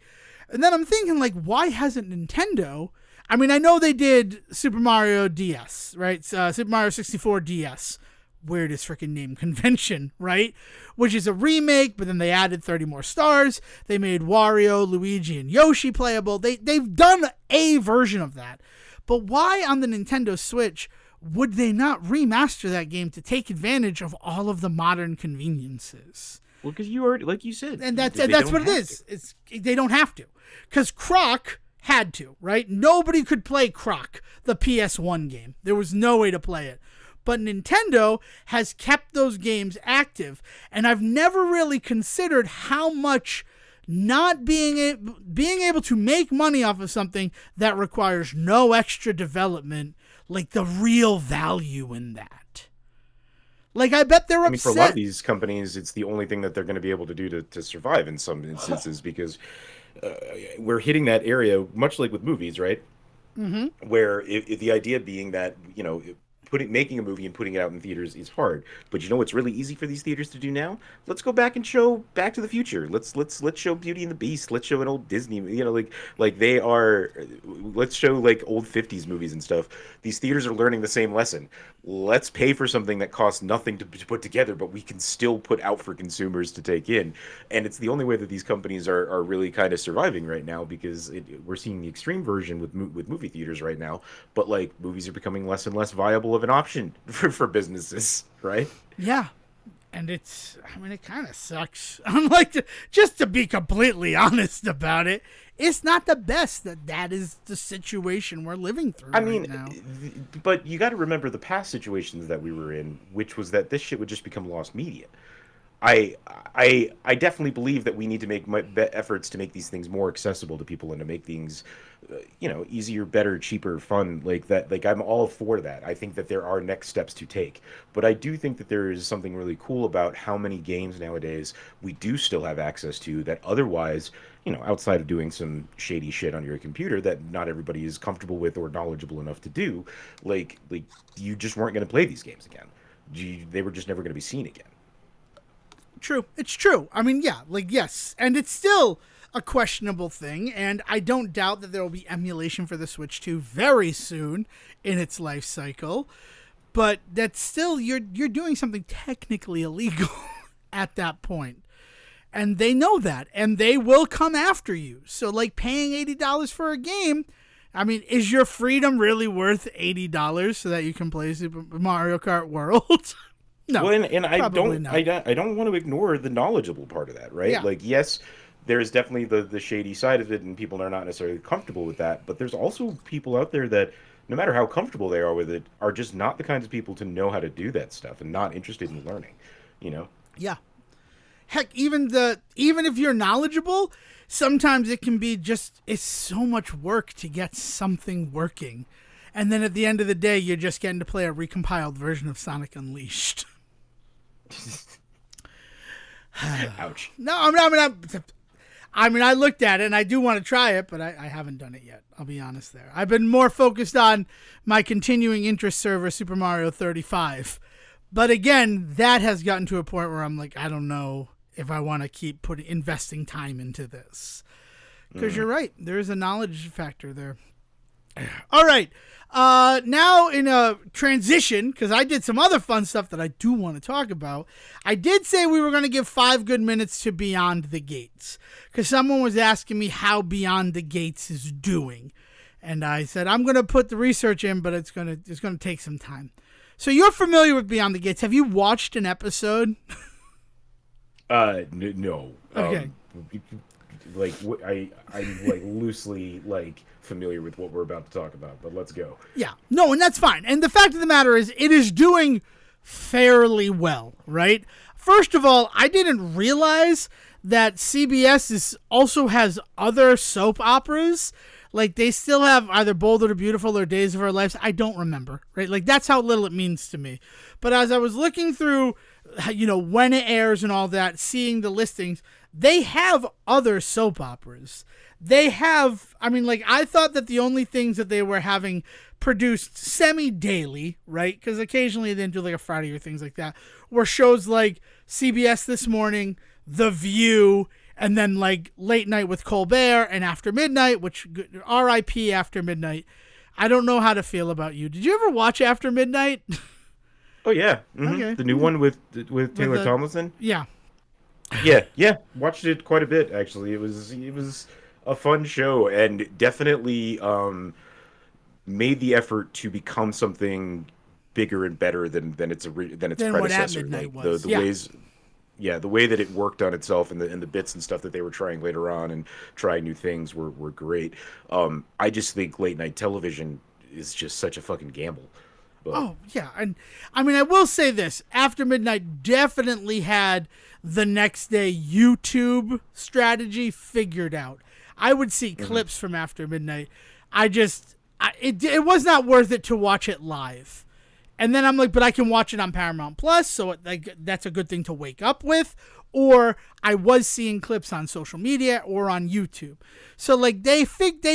And then I'm thinking, like, why hasn't Nintendo? I mean, I know they did Super Mario DS, right? Super Mario 64 DS. Weirdest freaking name convention, right? Which is a remake, but then they added 30 more stars. They made Wario, Luigi, and Yoshi playable. They've done a version of that. But why on the Nintendo Switch would they not remaster that game to take advantage of all of the modern conveniences? Well, because you already, like you said, and that's what it is. They don't have to, because Croc had to, right? Nobody could play Croc, the PS1 game. There was no way to play it. But Nintendo has kept those games active, and I've never really considered how much not being able to make money off of something that requires no extra development, like the real value in that. Like, I bet they're upset. For a lot of these companies, it's the only thing that they're going to be able to do to survive in some instances, because we're hitting that area, much like with movies, right? Mm-hmm. Where if the idea being that, making a movie and putting it out in theaters is hard, but you know what's really easy for these theaters to do now? Let's go back and show Back to the Future. Let's show Beauty and the Beast. Let's show an old Disney. Let's show like old 50s movies and stuff. These theaters are learning the same lesson. Let's pay for something that costs nothing to put together, but we can still put out for consumers to take in. And it's the only way that these companies are really kind of surviving right now, because we're seeing the extreme version with movie theaters right now. But like, movies are becoming less and less viable of an option for businesses, right? Yeah. And it kind of sucks. I'm like, just to be completely honest about it, it's not the best that is the situation we're living through right now. But you got to remember the past situations that we were in, which was that this shit would just become lost media. I definitely believe that we need to make efforts to make these things more accessible to people, and to make things, easier, better, cheaper, fun, like that. Like, I'm all for that. I think that there are next steps to take, but I do think that there is something really cool about how many games nowadays we do still have access to that otherwise, outside of doing some shady shit on your computer that not everybody is comfortable with or knowledgeable enough to do, like you just weren't going to play these games again. They were just never going to be seen again. True. It's true. I mean, yeah, yes. And it's still a questionable thing, and I don't doubt that there will be emulation for the Switch 2 very soon in its life cycle, but that's still, you're doing something technically illegal at that point. And they know that, and they will come after you. So, like, paying $80 for a game, I mean, is your freedom really worth $80 so that you can play Super Mario Kart World? No, well, and I don't want to ignore the knowledgeable part of that, right? Yeah. Like, yes, there's definitely the shady side of it, and people are not necessarily comfortable with that. But there's also people out there that no matter how comfortable they are with it, are just not the kinds of people to know how to do that stuff and not interested in learning, you know? Yeah. Heck, even if you're knowledgeable, sometimes it can be it's so much work to get something working. And then at the end of the day, you're just getting to play a recompiled version of Sonic Unleashed. Ouch. No, I mean, I looked at it and I do want to try it, but I haven't done it yet. I'll be honest there. I've been more focused on my continuing interest server, Super Mario 35. But again, that has gotten to a point where I'm like, I don't know if I want to keep investing time into this. Because you're right. There is a knowledge factor there. All right. Now in a transition, because I did some other fun stuff that I do want to talk about. I did say we were going to give 5 good minutes to Beyond the Gates, because someone was asking me how Beyond the Gates is doing, and I said I'm going to put the research in, but it's going to take some time. So you're familiar with Beyond the Gates? Have you watched an episode? No. Okay. I'm like loosely like familiar with what we're about to talk about, but let's go. Yeah, no, and that's fine. And the fact of the matter is, it is doing fairly well, right? First of all, I didn't realize that CBS also has other soap operas. Like, they still have either Bold or Beautiful or Days of Our Lives. I don't remember, right? Like, that's how little it means to me. But as I was looking through, when it airs and all that, seeing the listings, they have other soap operas. They have, I thought that the only things that they were having produced semi-daily, right? Because occasionally they didn't do like a Friday or things like that, were shows like CBS This Morning, The View, and then like Late Night with Colbert and After Midnight, which R.I.P. After Midnight. I don't know how to feel about you. Did you ever watch After Midnight? Oh yeah, Okay. The new one with Taylor Tomlinson. Yeah. Yeah. Watched it quite a bit actually. It was a fun show and definitely made the effort to become something bigger and better than its predecessor. What At Midnight was. The way that it worked on itself and the bits and stuff that they were trying later on and trying new things were great. I just think late night television is just such a fucking gamble. But... Oh, yeah. And I will say this. After Midnight definitely had the next day YouTube strategy figured out. I would see clips from After Midnight. It was not worth it to watch it live. And then I'm like, but I can watch it on Paramount Plus, so that's a good thing to wake up with. Or I was seeing clips on social media or on YouTube. So like they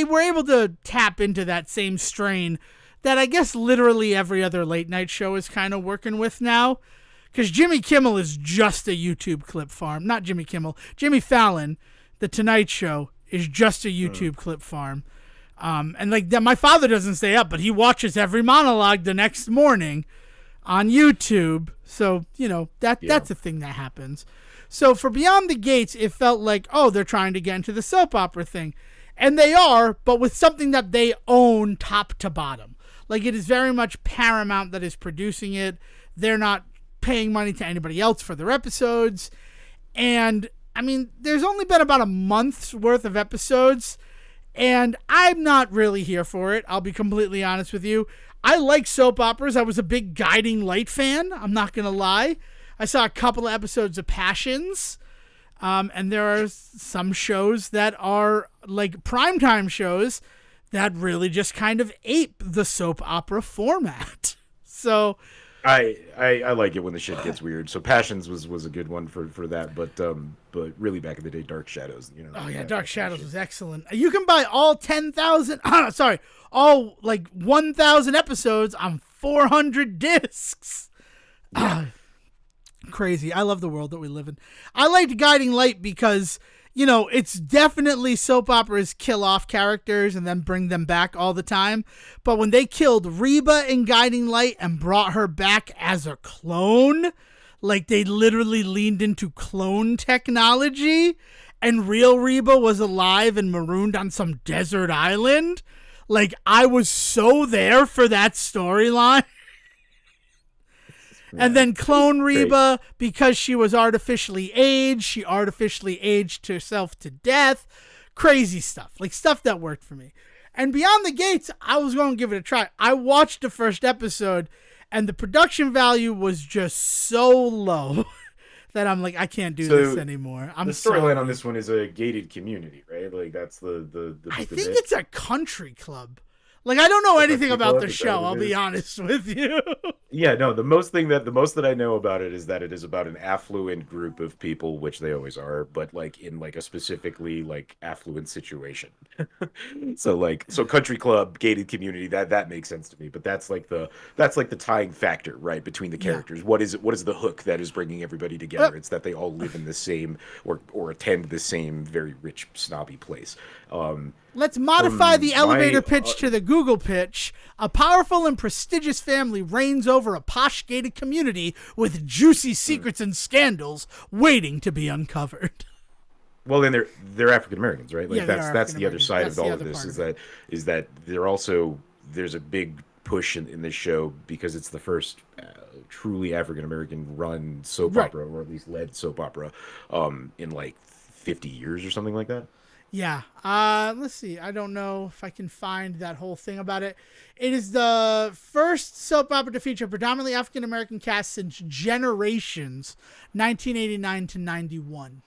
were able to tap into that same strain that I guess literally every other late night show is kind of working with now. Because Jimmy Kimmel is just a YouTube clip farm. Not Jimmy Kimmel. Jimmy Fallon, The Tonight Show, is just a YouTube clip farm. And like that, my father doesn't stay up, but he watches every monologue the next morning on YouTube. So, that's a thing that happens. So for Beyond the Gates, it felt like, they're trying to get into the soap opera thing. And they are, but with something that they own top to bottom. Like, it is very much Paramount that is producing it. They're not paying money to anybody else for their episodes. And, there's only been about a month's worth of episodes. And I'm not really here for it. I'll be completely honest with you. I like soap operas. I was a big Guiding Light fan. I'm not going to lie. I saw a couple of episodes of Passions. And there are some shows that are like primetime shows that really just kind of ape the soap opera format. So I like it when the shit gets weird. So Passions was a good one for that, but really back in the day, Dark Shadows, Oh yeah, Dark Shadows was excellent. You can buy all 10,000 all like 1,000 episodes on 400 discs. Yeah. Crazy. I love the world that we live in. I liked Guiding Light because it's definitely soap operas kill off characters and then bring them back all the time. But when they killed Reba in Guiding Light and brought her back as a clone, like they literally leaned into clone technology and real Reba was alive and marooned on some desert island, like I was so there for that storyline. And then clone Reba, because she was artificially aged, she artificially aged herself to death. Crazy stuff. Like stuff that worked for me. And Beyond the Gates, I was going to give it a try. I watched the first episode, and the production value was just so low that I'm like, I can't do this anymore. The storyline on this one is a gated community, right? Like, that's the I think it's a country club. Like, I don't know anything about the show, I'll be honest with you. Yeah, no, the most that I know about it is that it is about an affluent group of people, which they always are, but like in like a specifically like affluent situation. So country club, gated community, that makes sense to me. But that's like the tying factor, right, between the characters. Yeah. What is the hook that is bringing everybody together? It's that they all live in the same or attend the same very rich snobby place. Let's modify the elevator pitch to the Google pitch. A powerful and prestigious family reigns over a posh gated community with juicy secrets and scandals waiting to be uncovered. Well, then they're African Americans, right? Like that's the other side of all of this is that there's a big push in this show because it's the first truly African American run soap opera, or at least led soap opera, in like 50 years or something like that. Yeah. Let's see. I don't know if I can find that whole thing about it. It is the first soap opera to feature predominantly African-American cast since Generations, 1989 to 91.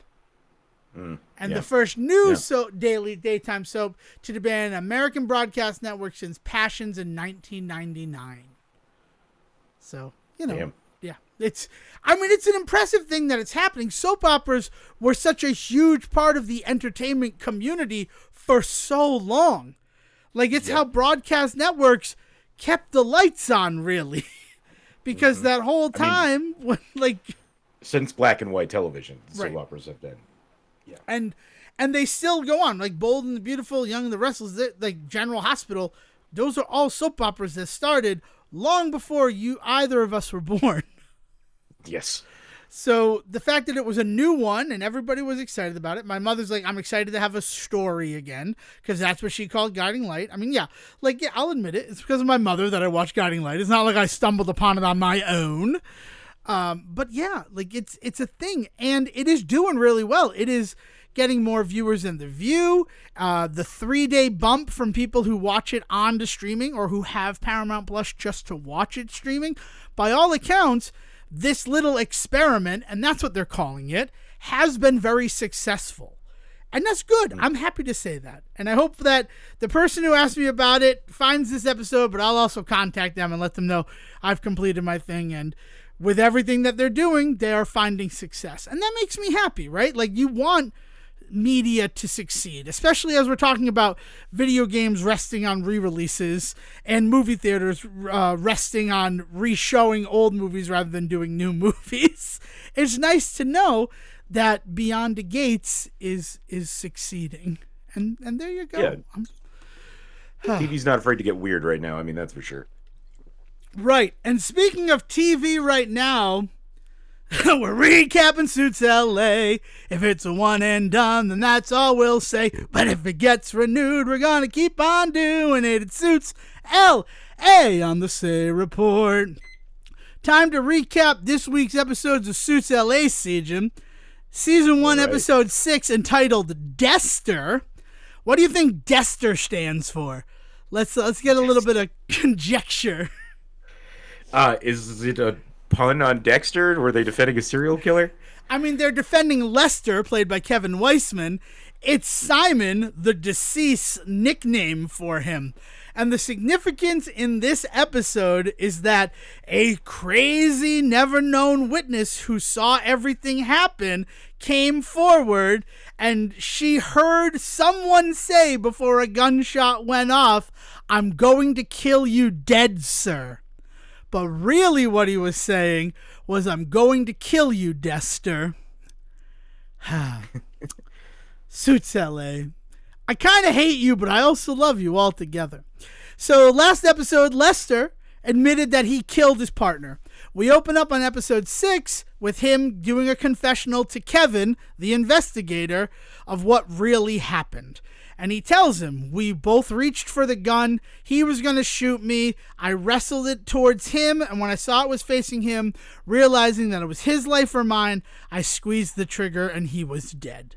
And the first new daytime soap to debut American Broadcast Network since Passions in 1999. So, you know. Damn. Yeah, it's an impressive thing that it's happening. Soap operas were such a huge part of the entertainment community for so long. Like, it's how broadcast networks kept the lights on, really. Because that whole time, since black and white television, soap operas have been. Yeah. And they still go on. Like Bold and the Beautiful, Young and the Restless, like General Hospital, those are all soap operas that started long before either of us were born. Yes. So the fact that it was a new one and everybody was excited about it. My mother's like, I'm excited to have a story again, because that's what she called Guiding Light. I mean, I'll admit it. It's because of my mother that I watched Guiding Light. It's not like I stumbled upon it on my own. But yeah, like it's a thing, and it is doing really well. It is getting more viewers than The View. The 3-day bump from people who watch it on to streaming or who have Paramount Plus just to watch it streaming. By all accounts, this little experiment, and that's what they're calling it, has been very successful. And that's good. I'm happy to say that. And I hope that the person who asked me about it finds this episode, but I'll also contact them and let them know I've completed my thing. And with everything that they're doing, they are finding success. And that makes me happy, right? Like, you want media to succeed, especially as we're talking about video games resting on re-releases and movie theaters resting on re-showing old movies rather than doing new movies. It's nice to know that Beyond the Gates is succeeding. And there you go. Yeah. TV's not afraid to get weird right now. I mean, that's for sure. Right. And speaking of TV right now, we're recapping Suits LA. If it's a one and done, then that's all we'll say. But if it gets renewed, we're gonna keep on doing it. It Suits LA on the Say Report. Time to recap this week's episodes of Suits LA, Sejohn. Season 1, Episode 6, entitled Dester. What do you think Dester stands for? Let's get a little bit of conjecture. Is it a pun on Dexter? Were they defending a serial killer? I mean, they're defending Lester, played by Kevin Weissman. It's Simon, the deceased's nickname for him. And the significance in this episode is that a crazy, never-known witness who saw everything happen came forward, and she heard someone say before a gunshot went off, "I'm going to kill you dead, sir." But really what he was saying was, "I'm going to kill you, Dester." Suits LA. I kind of hate you, but I also love you altogether. So last episode, Lester admitted that he killed his partner. We open up on episode 6 with him doing a confessional to Kevin, the investigator, of what really happened. And he tells him, we both reached for the gun. He was going to shoot me. I wrestled it towards him. And when I saw it was facing him, realizing that it was his life or mine, I squeezed the trigger and he was dead.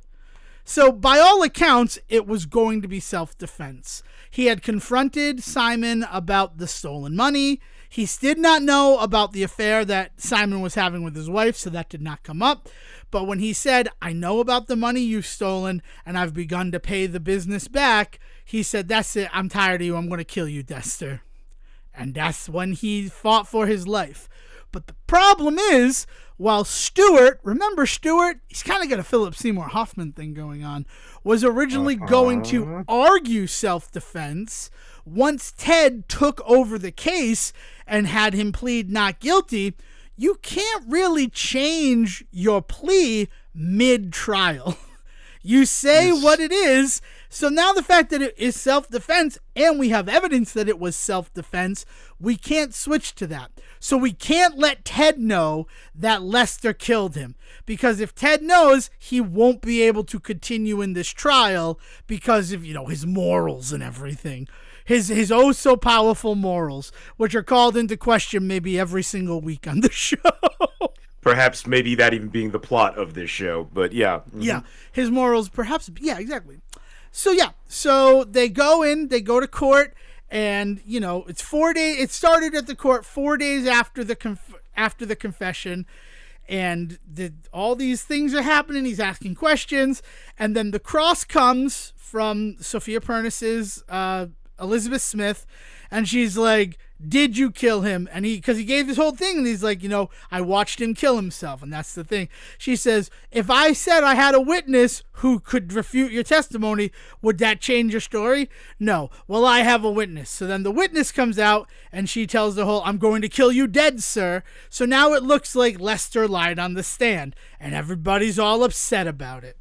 So by all accounts, it was going to be self-defense. He had confronted Simon about the stolen money. He did not know about the affair that Simon was having with his wife, so that did not come up. But when he said, I know about the money you've stolen, and I've begun to pay the business back, he said, that's it, I'm tired of you, I'm going to kill you, Dexter. And that's when he fought for his life. But the problem is, while Stewart, remember Stewart, he's kind of got a Philip Seymour Hoffman thing going on, was originally going to argue self-defense. Once Ted took over the case and had him plead not guilty, you can't really change your plea mid-trial. You say what it is. So now the fact that it is self-defense and we have evidence that it was self-defense, we can't switch to that. So we can't let Ted know that Lester killed him. Because if Ted knows, he won't be able to continue in this trial because of, his morals and everything. His oh so powerful morals, which are called into question maybe every single week on the show. Perhaps maybe that even being the plot of this show, but yeah. Mm-hmm. Yeah, his morals perhaps, yeah, exactly. So they go to court, and, it's 4 days, it started at the court 4 days after the confession, and all these things are happening, he's asking questions, and then the cross comes from Sophia Pernis's Elizabeth Smith, and she's like, did you kill him? And because he gave this whole thing, and he's like, I watched him kill himself, and that's the thing. She says, if I said I had a witness who could refute your testimony, would that change your story? No. Well, I have a witness. So then the witness comes out, and she tells the whole, I'm going to kill you dead, sir. So now it looks like Lester lied on the stand, and everybody's all upset about it.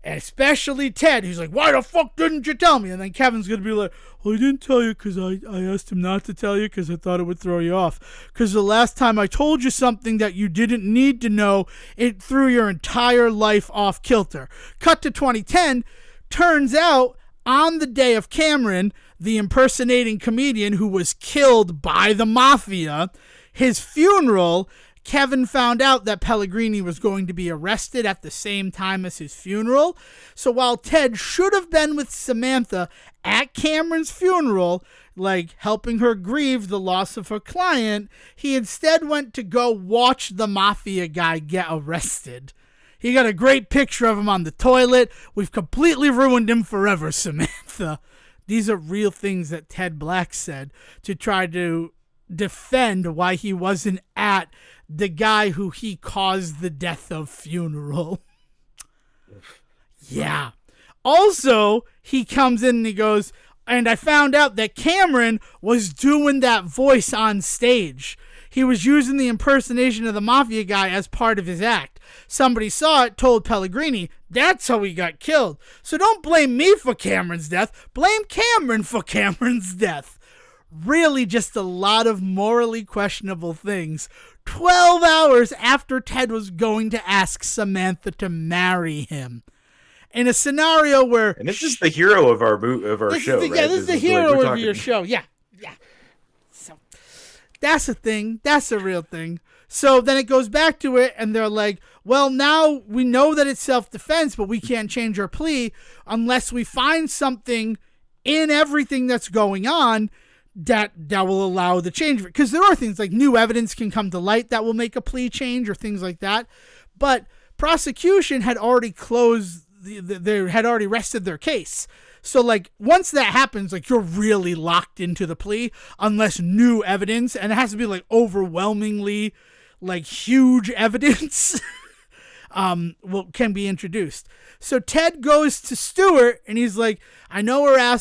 Especially Ted, who's like, why the fuck didn't you tell me? And then Kevin's going to be like, well, I didn't tell you because I asked him not to tell you because I thought it would throw you off. Because the last time I told you something that you didn't need to know, it threw your entire life off kilter. Cut to 2010. Turns out, on the day of Cameron, the impersonating comedian who was killed by the mafia, his funeral, Kevin found out that Pellegrini was going to be arrested at the same time as his funeral. So while Ted should have been with Samantha at Cameron's funeral, like helping her grieve the loss of her client, he instead went to go watch the mafia guy get arrested. He got a great picture of him on the toilet. We've completely ruined him forever, Samantha. These are real things that Ted Black said to try to defend why he wasn't at the guy who he caused the death of funeral. Yeah. Also, he comes in and he goes, and I found out that Cameron was doing that voice on stage. He was using the impersonation of the mafia guy as part of his act. Somebody saw it, told Pellegrini, that's how he got killed. So don't blame me for Cameron's death. Blame Cameron for Cameron's death. Really just a lot of morally questionable things. 12 hours after Ted was going to ask Samantha to marry him. In a scenario where... And this is the hero of our show, right? Yeah, this is the hero of your show. Yeah. So that's a thing. That's a real thing. So then it goes back to it, and they're like, well, now we know that it's self-defense, but we can't change our plea unless we find something in everything that's going on that will allow the change. Because there are things like new evidence can come to light that will make a plea change or things like that. But prosecution had already closed, they had already rested their case. So like once that happens, like you're really locked into the plea unless new evidence, and it has to be like overwhelmingly like huge evidence can be introduced. So Ted goes to Stewart and he's like, I know I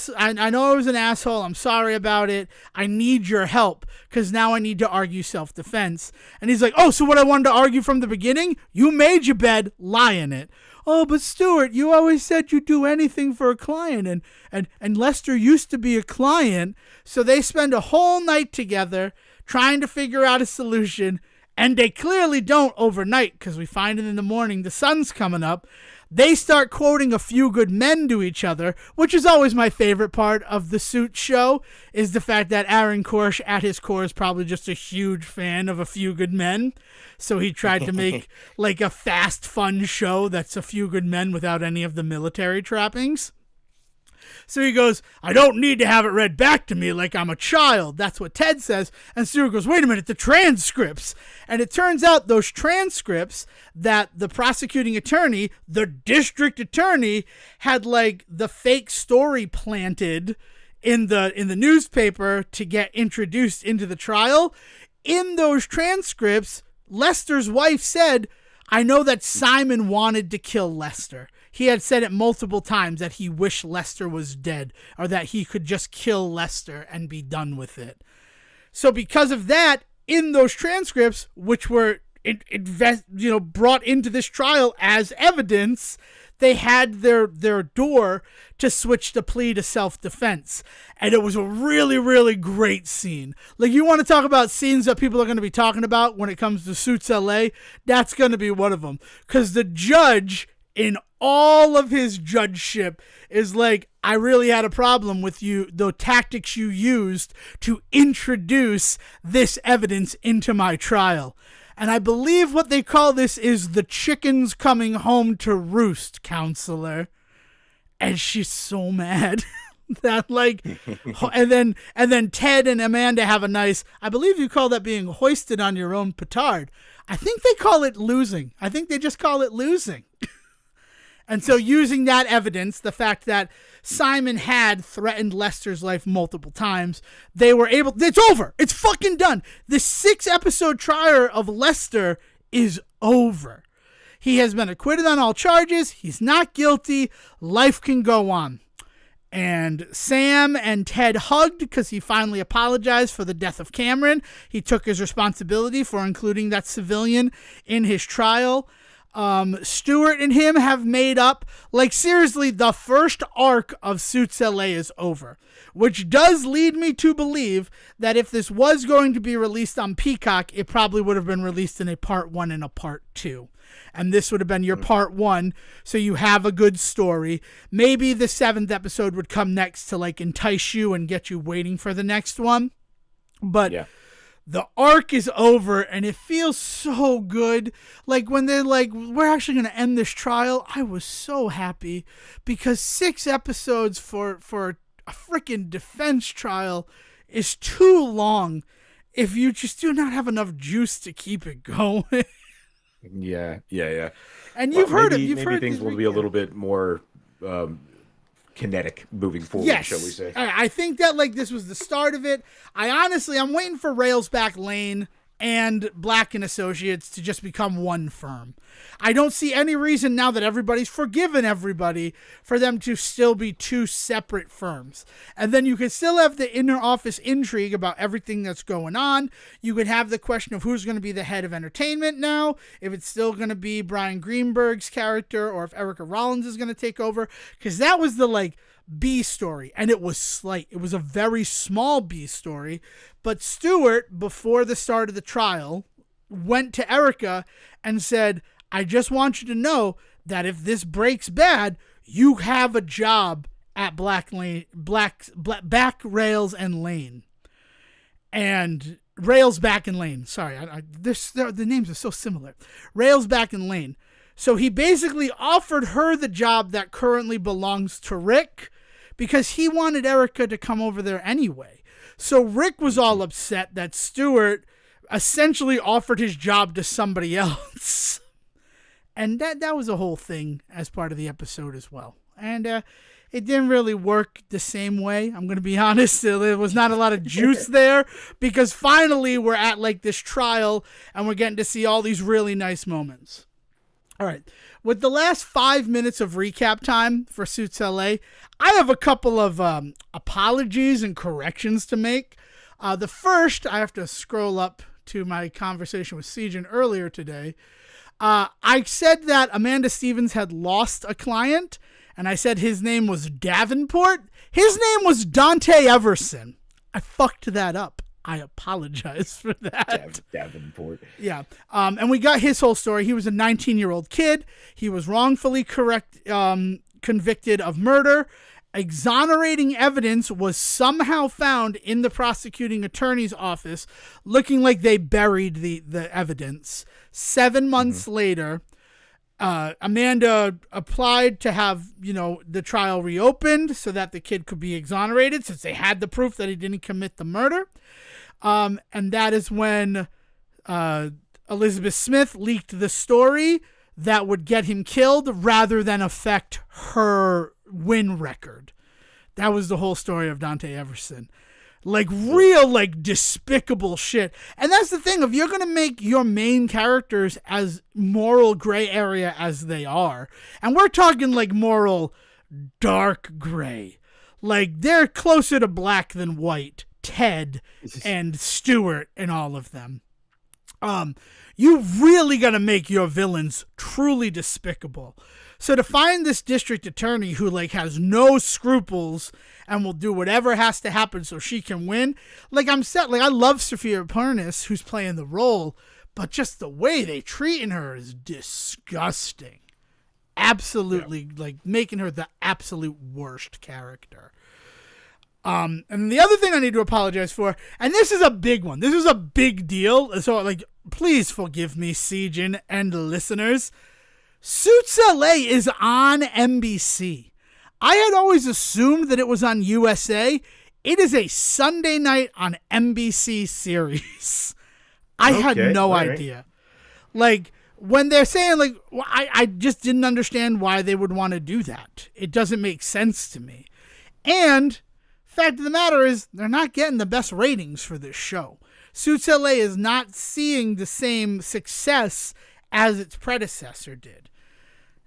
was an asshole. I'm sorry about it. I need your help because now I need to argue self-defense. And he's like, oh, so what I wanted to argue from the beginning? You made your bed, lie in it. Oh, but Stewart, you always said you'd do anything for a client. And Lester used to be a client. So they spend a whole night together trying to figure out a solution. And they clearly don't overnight, because we find it in the morning, the sun's coming up. They start quoting A Few Good Men to each other, which is always my favorite part of the Suits show, is the fact that Aaron Korsh, at his core, is probably just a huge fan of A Few Good Men. So he tried to make like a fast, fun show that's A Few Good Men without any of the military trappings. So he goes, I don't need to have it read back to me like I'm a child. That's what Ted says. And Stewart goes, wait a minute, the transcripts. And it turns out those transcripts that the prosecuting attorney, the district attorney, had like the fake story planted in the newspaper to get introduced into the trial. In those transcripts, Lester's wife said, I know that Simon wanted to kill Lester. He had said it multiple times that he wished Lester was dead, or that he could just kill Lester and be done with it. So because of that, in those transcripts, which were brought into this trial as evidence, they had their door to switch the plea to self-defense. And it was a really, really great scene. Like, you want to talk about scenes that people are going to be talking about when it comes to Suits LA? That's going to be one of them. Because the judge, in all of his judgeship, is like, I really had a problem with you, the tactics you used to introduce this evidence into my trial. And I believe what they call this is the chickens coming home to roost, counselor. And she's so mad that like, and then Ted and Amanda have a nice, I believe you call that being hoisted on your own petard. I think they call it losing. I think they just call it losing. And so using that evidence, the fact that Simon had threatened Lester's life multiple times, they were able, it's over. It's fucking done. The 6-episode trial of Lester is over. He has been acquitted on all charges. He's not guilty. Life can go on. And Sam and Ted hugged because he finally apologized for the death of Cameron. He took his responsibility for including that civilian in his trial. Stewart and him have made up. Like, seriously, the first arc of Suits LA is over, which does lead me to believe that if this was going to be released on Peacock, it probably would have been released in a part 1 and a part 2. And this would have been your part 1, so you have a good story. Maybe the 7th episode would come next to like entice you and get you waiting for the next one. But yeah. The arc is over, and it feels so good. Like, when they're like, we're actually going to end this trial, I was so happy. Because 6 episodes for a freaking defense trial is too long if you just do not have enough juice to keep it going. Yeah. And you've heard it. Maybe things will be a little bit more kinetic moving forward, yes. Shall we say. I think that like this was the start of it. I'm waiting for Railsback Lane and Black and Associates to just become one firm. I don't see any reason now that everybody's forgiven everybody for them to still be 2 separate firms. And then you could still have the inner office intrigue about everything that's going on. You could have the question of who's going to be the head of entertainment now, if it's still going to be Brian Greenberg's character or if Erica Rollins is going to take over. Because that was the like B story, and it was slight. It was a very small B story. But Stewart, before the start of the trial, went to Erica and said, I just want you to know that if this breaks bad, you have a job at Back Rails and Lane. And Railsback and Lane. Sorry, the names are so similar. Railsback and Lane. So he basically offered her the job that currently belongs to Rick because he wanted Erica to come over there anyway. So Rick was all upset that Stewart essentially offered his job to somebody else. And that was a whole thing as part of the episode as well. And it didn't really work the same way. I'm going to be honest. There was not a lot of juice there because finally we're at like this trial and we're getting to see all these really nice moments. All right. With the last 5 minutes of recap time for Suits LA, I have a couple of apologies and corrections to make. The first, I have to scroll up to my conversation with Sejohn earlier today. I said that Amanda Stevens had lost a client, and I said his name was Davenport. His name was Dante Everson. I fucked that up. I apologize for that. Davenport. Yeah. And we got his whole story. He was a 19-year-old kid. He was wrongfully convicted of murder. Exonerating evidence was somehow found in the prosecuting attorney's office, looking like they buried the evidence. 7 months later, Amanda applied to have, the trial reopened so that the kid could be exonerated, since they had the proof that he didn't commit the murder. And that is when Elizabeth Smith leaked the story that would get him killed rather than affect her win record. That was the whole story of Dante Everson. Real, despicable shit. And that's the thing. If you're going to make your main characters as moral gray area as they are, and we're talking moral dark gray, they're closer to black than white, Ted and Stuart and all of them. You really got to make your villains truly despicable. So to find this district attorney who has no scruples and will do whatever has to happen so she can win, I'm set. I love Sophia Pernis, who's playing the role, but just the way they treating her is disgusting. Absolutely, making her the absolute worst character. And the other thing I need to apologize for, and this is a big one. This is a big deal. So please forgive me, Sejohn and listeners. Suits LA is on NBC. I had always assumed that it was on USA. It is a Sunday night on NBC series. I had no idea. When they're saying, I just didn't understand why they would want to do that. It doesn't make sense to me. And fact of the matter is, they're not getting the best ratings for this show. Suits LA is not seeing the same success as its predecessor did.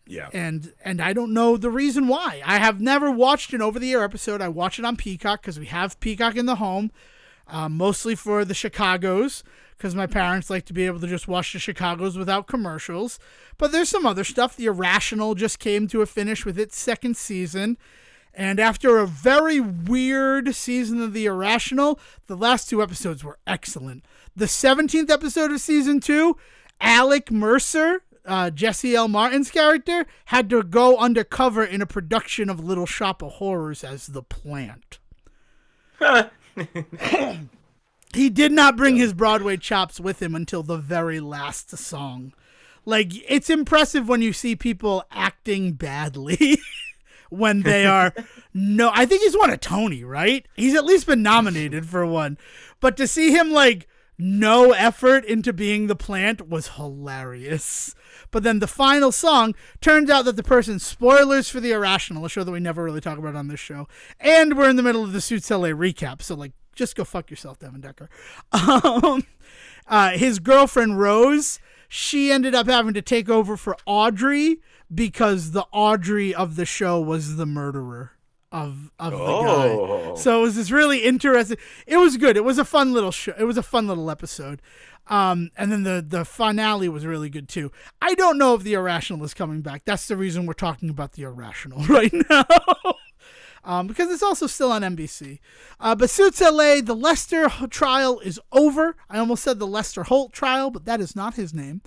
Yeah. And I don't know the reason why. I have never watched an over-the-air episode. I watch it on Peacock because we have Peacock in the home, mostly for the Chicagos, because my parents like to be able to just watch the Chicagos without commercials. But there's some other stuff. The Irrational just came to a finish with its second season. And after a very weird season of The Irrational, the last 2 episodes were excellent. The 17th episode of season 2, Alec Mercer, Jesse L. Martin's character, had to go undercover in a production of Little Shop of Horrors as the Plant. He did not bring his Broadway chops with him until the very last song. It's impressive when you see people acting badly when they are... No, I think he's won a Tony, right? He's at least been nominated for one. But to see him, no effort into being the Plant was hilarious. But then the final song, turns out that the person, spoilers for The Irrational, a show that we never really talk about on this show, and we're in the middle of the Suits LA recap, so just go fuck yourself, Devon Decker. His girlfriend Rose, she ended up having to take over for Audrey because the Audrey of the show was the murderer of the guy. So it was this really interesting. It was good. It was a fun little show. It was a fun little episode. And then the finale was really good too. I don't know if The Irrational is coming back. That's the reason we're talking about The Irrational right now. Because it's also still on NBC. But Suits LA, the Lester trial is over. I almost said the Lester Holt trial, but that is not his name.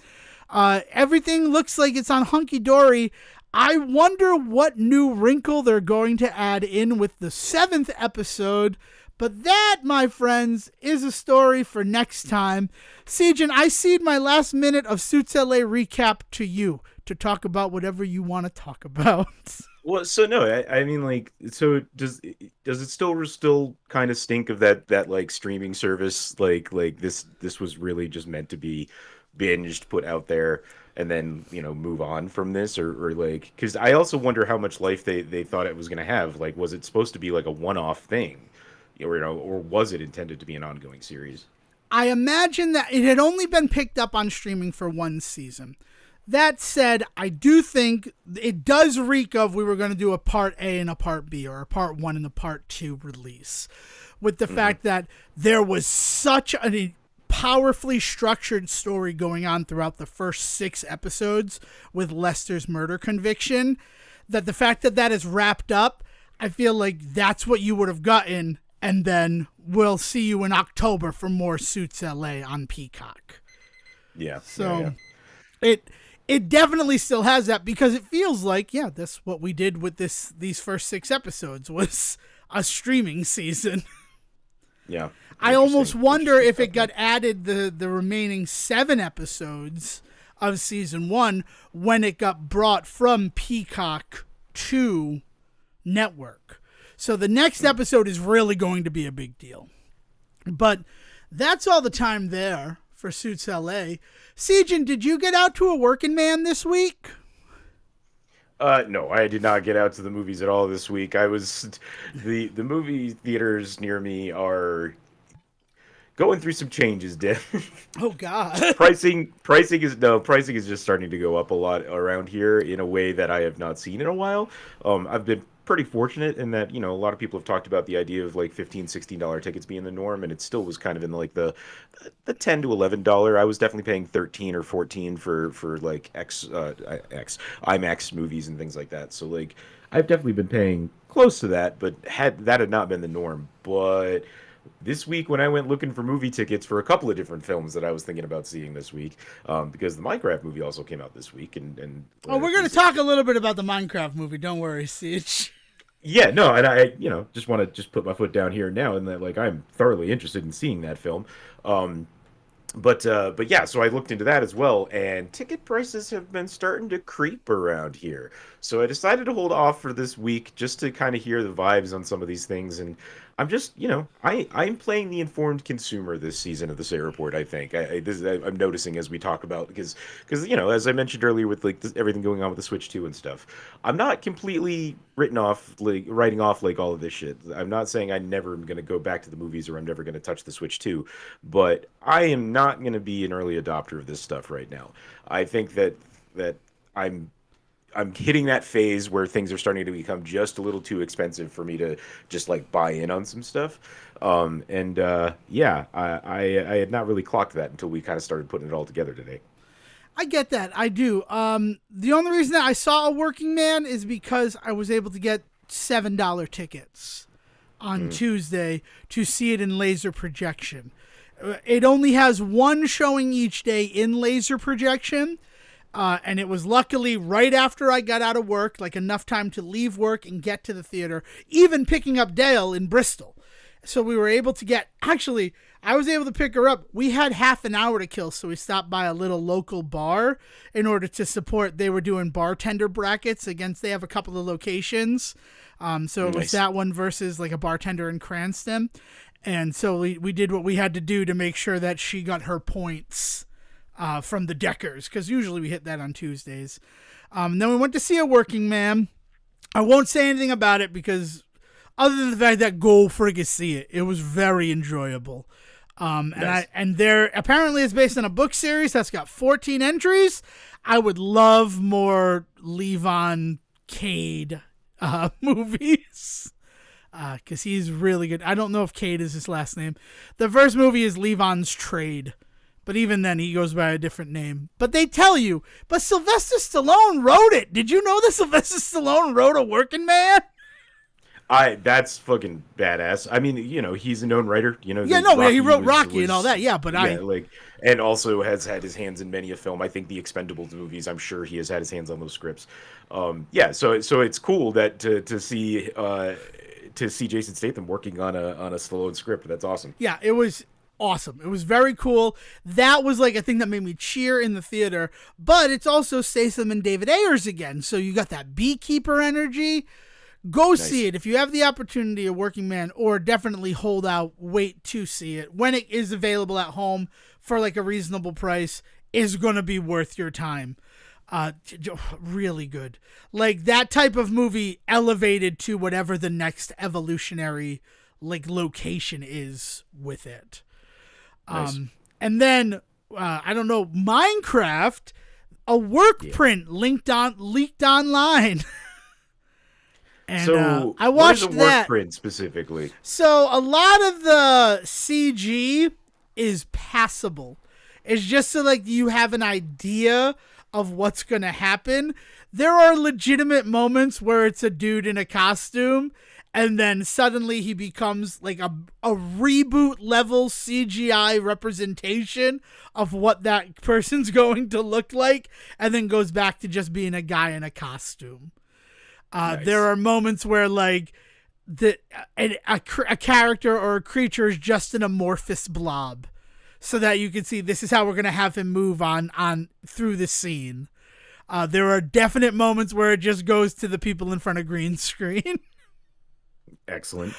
Everything looks like it's on hunky-dory. I wonder what new wrinkle they're going to add in with the 7th episode. But that, my friends, is a story for next time. Sejohn, I cede my last minute of Suits LA recap to you to talk about whatever you want to talk about. Well, so no, I mean, so does it still kind of stink of that streaming service? This was really just meant to be binged, put out there, and then move on from this, or because I also wonder how much life they thought it was going to have. Was it supposed to be a one-off thing, or was it intended to be an ongoing series? I imagine that it had only been picked up on streaming for 1 season. That said, I do think it does reek of we were going to do a part A and a part B, or a part 1 and a part 2 release, with the fact that there was such a powerfully structured story going on throughout the first 6 episodes with Lester's murder conviction, that the fact that is wrapped up, I feel like that's what you would have gotten and then we'll see you in October for more Suits LA on Peacock. Yeah. So it definitely still has that, because it feels like, that's what we did with these first 6 episodes was a streaming season. Yeah. I almost wonder if it got added the remaining 7 episodes of season 1 when it got brought from Peacock to network. So the next episode is really going to be a big deal. But that's all the time there for Suits LA. Sejohn, did you get out to a working man this week? No, I did not get out to the movies at all this week. I was the movie theaters near me are going through some changes, Devon. Oh God. Pricing is just starting to go up a lot around here in a way that I have not seen in a while. I've been pretty fortunate in that, a lot of people have talked about the idea of like $15-$16 tickets being the norm, and it still was kind of in like the $10 to $11. I was definitely paying 13 or 14 for like IMAX movies and things like that. So like I've definitely been paying close to that, but had not been the norm. But this week, when I went looking for movie tickets for a couple of different films that I was thinking about seeing this week, because the Minecraft movie also came out this week, and we're going to talk a little bit about the Minecraft movie. Don't worry, Siege. Yeah, no, and I, just want to put my foot down here now, and that like I'm thoroughly interested in seeing that film. But yeah, so I looked into that as well, and ticket prices have been starting to creep around here. So I decided to hold off for this week just to kind of hear the vibes on some of these things. And I'm just, I'm playing the informed consumer this season of the Say Report. I think I'm noticing as we talk about because as I mentioned earlier with like everything going on with the Switch 2 and stuff, I'm not completely writing off like all of this shit. I'm not saying I never am going to go back to the movies or I'm never going to touch the Switch 2, but I am not going to be an early adopter of this stuff right now. I think that I'm hitting that phase where things are starting to become just a little too expensive for me to just like buy in on some stuff. I had not really clocked that until we kind of started putting it all together today. I get that. I do. The only reason that I saw A Working Man is because I was able to get $7 tickets on Tuesday to see it in laser projection. It only has one showing each day in laser projection. And it was luckily right after I got out of work, like enough time to leave work and get to the theater, even picking up Dale in Bristol. So we were able to I was able to pick her up. We had half an hour to kill, so we stopped by a little local bar in order to support. They were doing bartender brackets they have a couple of locations. So it was that one versus like a bartender in Cranston. And so we did what we had to do to make sure that she got her points from the Deckers, because usually we hit that on Tuesdays. Then we went to see A Working Man. I won't say anything about it because other than the fact that go friggin' see it. It was very enjoyable. And there apparently it's based on a book series that's got 14 entries. I would love more Levon Cade movies. Because he's really good. I don't know if Cade is his last name. The first movie is Levon's Trade. But even then, he goes by a different name. But they tell you, but Sylvester Stallone wrote it. Did you know that Sylvester Stallone wrote A Working Man? That's fucking badass. I mean, he's a known writer. He wrote Rocky and all that. Yeah, but and also has had his hands in many a film. I think the Expendables movies. I'm sure he has had his hands on those scripts. So it's cool that to see Jason Statham working on a Stallone script. That's awesome. Yeah, it was awesome. It was very cool. That was like a thing that made me cheer in the theater. But it's also Statham and David Ayers again. So you got that beekeeper energy. Go see it if you have the opportunity, A Working Man, or definitely hold out, wait to see it. When it is available at home for like a reasonable price, is going to be worth your time. Really good. Like that type of movie elevated to whatever the next evolutionary like location is with it. And then, I don't know, Minecraft, a work print leaked online. And so I watched what is a that. work print specifically? So a lot of the CG is passable. It's just so like you have an idea of what's going to happen. There are legitimate moments where it's a dude in a costume and then suddenly he becomes like a reboot level CGI representation of what that person's going to look like, and then goes back to just being a guy in a costume. Nice. There are moments where like a character or a creature is just an amorphous blob, so that you can see this is how we're going to have him move on through the scene. There are definite moments where it just goes to the people in front of green screen. Excellent.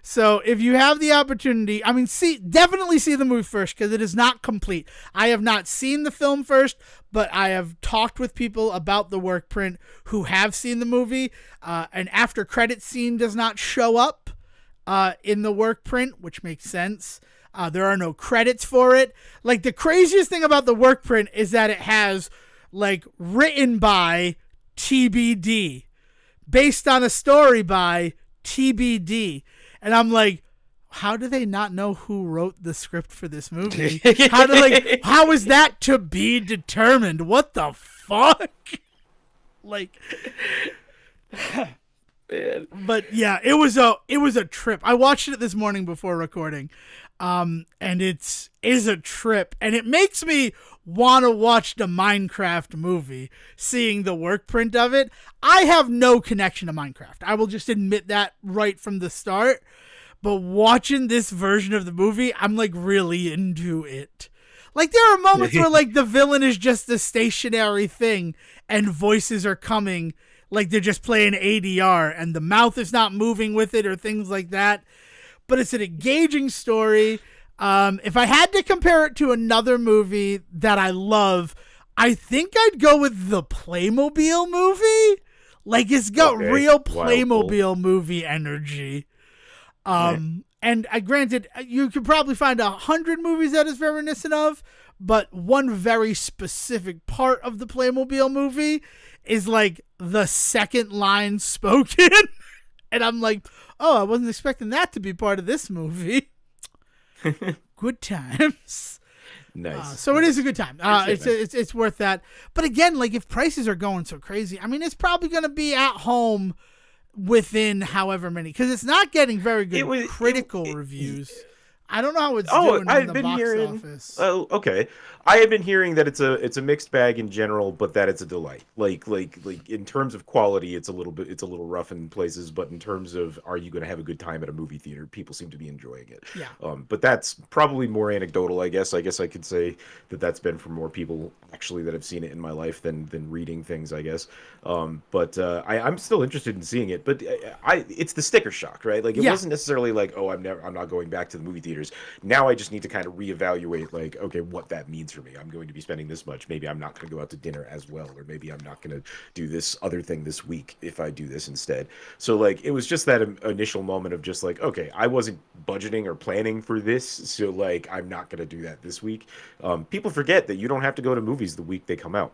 So if you have the opportunity, I mean, definitely see the movie first, because it is not complete. I have not seen the film first, but I have talked with people about the work print who have seen the movie. An after credit scene does not show up in the work print, which makes sense. There are no credits for it. Like, the craziest thing about the work print is that it has like written by TBD, based on a story by TBD. And I'm like, how do they not know who wrote the script for this movie? How is that to be determined? What the fuck? Like, but yeah, it was a trip. I watched it this morning before recording. And it is a trip, and it makes me want to watch the Minecraft movie, seeing the work print of it. I have no connection to Minecraft. I will just admit that right from the start. But watching this version of the movie, I'm like really into it. Like, there are moments where like the villain is just a stationary thing and voices are coming like they're just playing ADR and the mouth is not moving with it or things like that. But it's an engaging story. If I had to compare it to another movie that I love, I think I'd go with the Playmobil movie. Like, it's got real Playmobil movie energy. And granted, you could probably find 100 movies that is reminiscent of, but one very specific part of the Playmobil movie is like the second line spoken. And I'm like, oh, I wasn't expecting that to be part of this movie. Good times. Nice. So it is a good time. It's worth that. But again, like, if prices are going so crazy, I mean, it's probably going to be at home within however many, because it's not getting very good critical reviews. I don't know how it's doing in the box office. Oh, okay. I have been hearing that it's a mixed bag in general, but that it's a delight. Like in terms of quality, it's a little rough in places, but in terms of are you going to have a good time at a movie theater, people seem to be enjoying it. Yeah. But that's probably more anecdotal, I guess. I guess I could say that that's been from more people actually that have seen it in my life than reading things, I guess. But I'm still interested in seeing it. But it's the sticker shock, right? Like, it wasn't necessarily like, oh, I'm not going back to the movie theaters. Now I just need to kind of reevaluate, like, okay, what that means for me. I'm going to be spending this much. Maybe I'm not going to go out to dinner as well, or maybe I'm not going to do this other thing this week if I do this instead. So, like, it was just that initial moment of just like, okay, I wasn't budgeting or planning for this, so, like, I'm not going to do that this week. People forget that you don't have to go to movies the week they come out.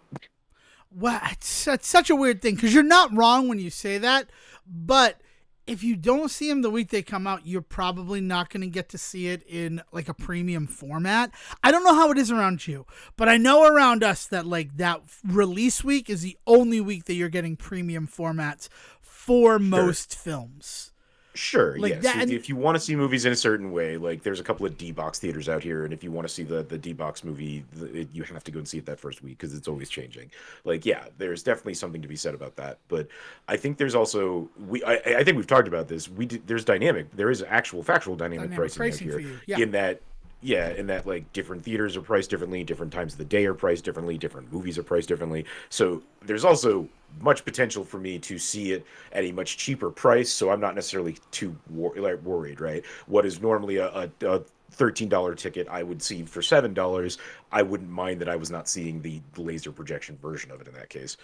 Well, it's such a weird thing, because you're not wrong when you say that, but if you don't see them the week they come out, you're probably not going to get to see it in like a premium format. I don't know how it is around you, but I know around us that like that release week is the only week that you're getting premium formats for most films. Sure, like yes. That, if you want to see movies in a certain way, like there's a couple of D-Box theaters out here, and if you want to see the D-Box movie, you have to go and see it that first week because it's always changing. Like, yeah, there's definitely something to be said about that. But I think there's also I think we've talked about this. There is actual factual dynamic pricing out here. For you. Yeah. In that like different theaters are priced differently, different times of the day are priced differently, different movies are priced differently. So there's also much potential for me to see it at a much cheaper price. So I'm not necessarily too worried, right? What is normally a $13 ticket I would see for $7, I wouldn't mind that I was not seeing the laser projection version of it in that case.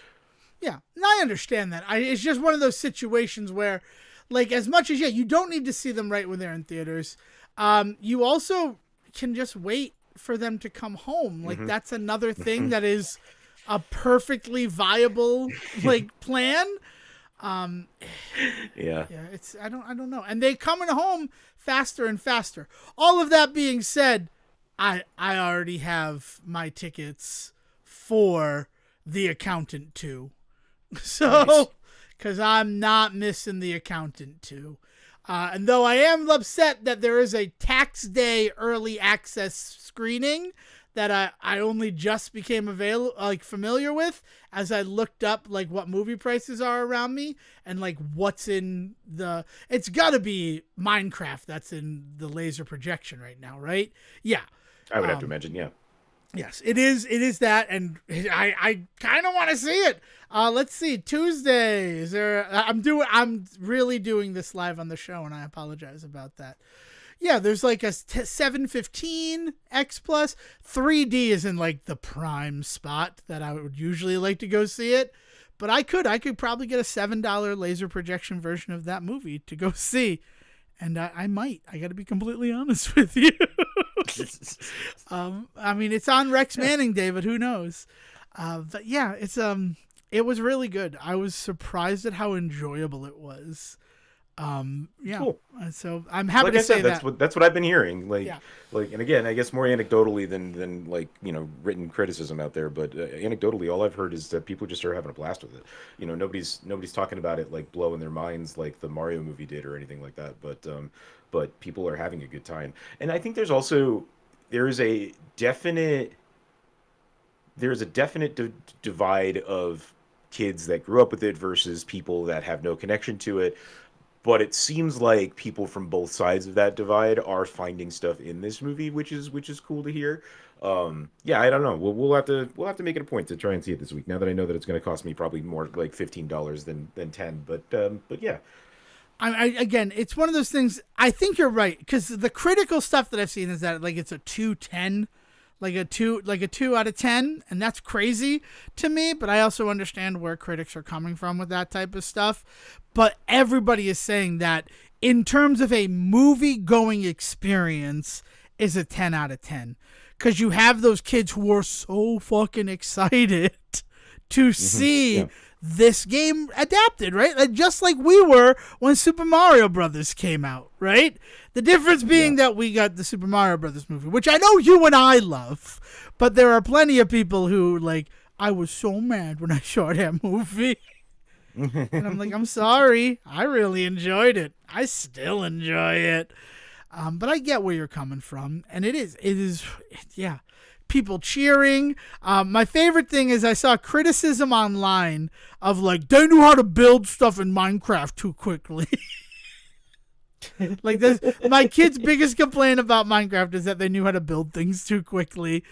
Yeah, I understand that. It's just one of those situations where, like, as much as, you don't need to see them right when they're in theaters, you also can just wait for them to come home. Like, that's another thing that is a perfectly viable, like, plan. It's I don't know. And they coming home faster and faster. All of that being said, I already have my tickets for The Accountant 2. So, because I'm not missing The Accountant 2. And though I am upset that there is a tax day early access screening that I only just became familiar with as I looked up like what movie prices are around me and like what's in it's got to be Minecraft that's in the laser projection right now, right? Yeah. I would have to imagine, yeah. Yes, it is. It is that, and I kind of want to see it. Let's see. Tuesday is there? I'm really doing this live on the show, and I apologize about that. Yeah, there's like a 715 X Plus. 3D is in like the prime spot that I would usually like to go see it. But I could probably get a $7 laser projection version of that movie to go see. And I might. I got to be completely honest with you. I mean, it's on Rex Manning Day, but who knows? But yeah, it was really good. I was surprised at how enjoyable it was. Yeah. Cool. So I'm happy to say that's what I've been hearing. And again, I guess more anecdotally than like, written criticism out there. But anecdotally, all I've heard is that people just are having a blast with it. Nobody's talking about it like blowing their minds like the Mario movie did or anything like that. But people are having a good time. And I think there is a definite divide of kids that grew up with it versus people that have no connection to it. But it seems like people from both sides of that divide are finding stuff in this movie, which is cool to hear. Yeah, I don't know. We'll have to make it a point to try and see it this week. Now that I know that it's going to cost me probably more like $15 than $10. But yeah. Again, it's one of those things. I think you're right because the critical stuff that I've seen is that like it's a 210, like a 2 out of 10, and that's crazy to me. But I also understand where critics are coming from with that type of stuff. But everybody is saying that in terms of a movie going experience is a 10 out of 10 because you have those kids who are so fucking excited to see. Yeah. This game adapted, right? Like just like we were when Super Mario Brothers came out, right? The difference being that we got the Super Mario Brothers movie, which I know you and I love, but there are plenty of people who like, I was so mad when I saw that movie. And I'm like, I'm sorry. I really enjoyed it. I still enjoy it. But I get where you're coming from. And it is, yeah. People cheering. My favorite thing is I saw criticism online of like they knew how to build stuff in Minecraft too quickly. Like this, my kid's biggest complaint about Minecraft is that they knew how to build things too quickly,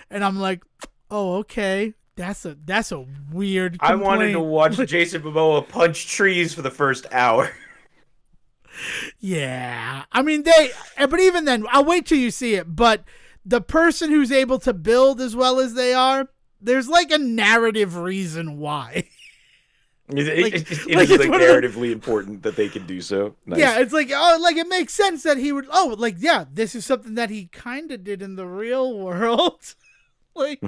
and I'm like, oh okay, that's a weird complaint. I wanted to watch Jason Momoa punch trees for the first hour. Yeah, I mean but even then, I'll wait till you see it, but. The person who's able to build as well as they are, there's like a narrative reason why. It's narratively important that they can do so. Nice. Yeah, it's like, it makes sense that he would, this is something that he kind of did in the real world. Like,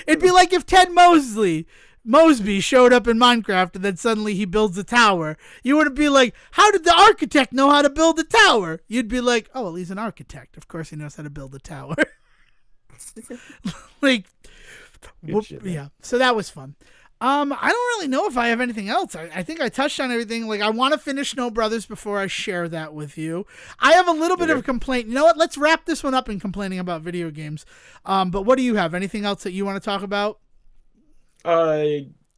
it'd be like if Ted Mosby showed up in Minecraft and then suddenly he builds a tower. You wouldn't be like, how did the architect know how to build a tower? You'd be like, oh, well, he's an architect. Of course he knows how to build a tower. Yeah. So that was fun. I don't really know if I have anything else. I think I touched on everything. Like, I want to finish Snow Brothers before I share that with you. I have a little bit of a complaint. You know what? Let's wrap this one up in complaining about video games. But what do you have? Anything else that you want to talk about?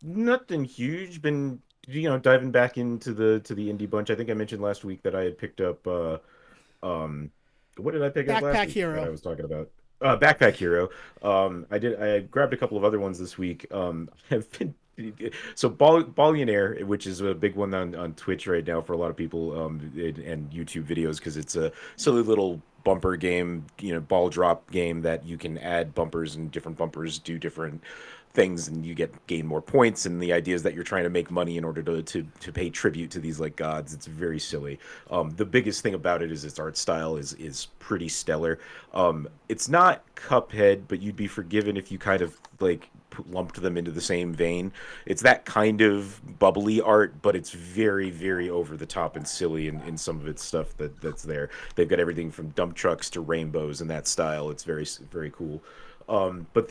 Nothing huge. Been diving back into the indie bunch. I think I mentioned last week that I had picked up what did I pick up last week? Hero. That I was talking about. Backpack Hero. I grabbed a couple of other ones this week. I've been so Ballionaire, which is a big one on Twitch right now for a lot of people, and YouTube videos because it's a silly little bumper game, ball drop game that you can add bumpers and different bumpers do different things and you gain more points, and the idea is that you're trying to make money in order to pay tribute to these like gods. It's very silly. The biggest thing about it is its art style is pretty stellar. It's not Cuphead, but you'd be forgiven if you kind of like lumped them into the same vein. It's that kind of bubbly art, but it's very, very over the top and silly in some of its stuff that's there. They've got everything from dump trucks to rainbows in that style. It's very, very cool. But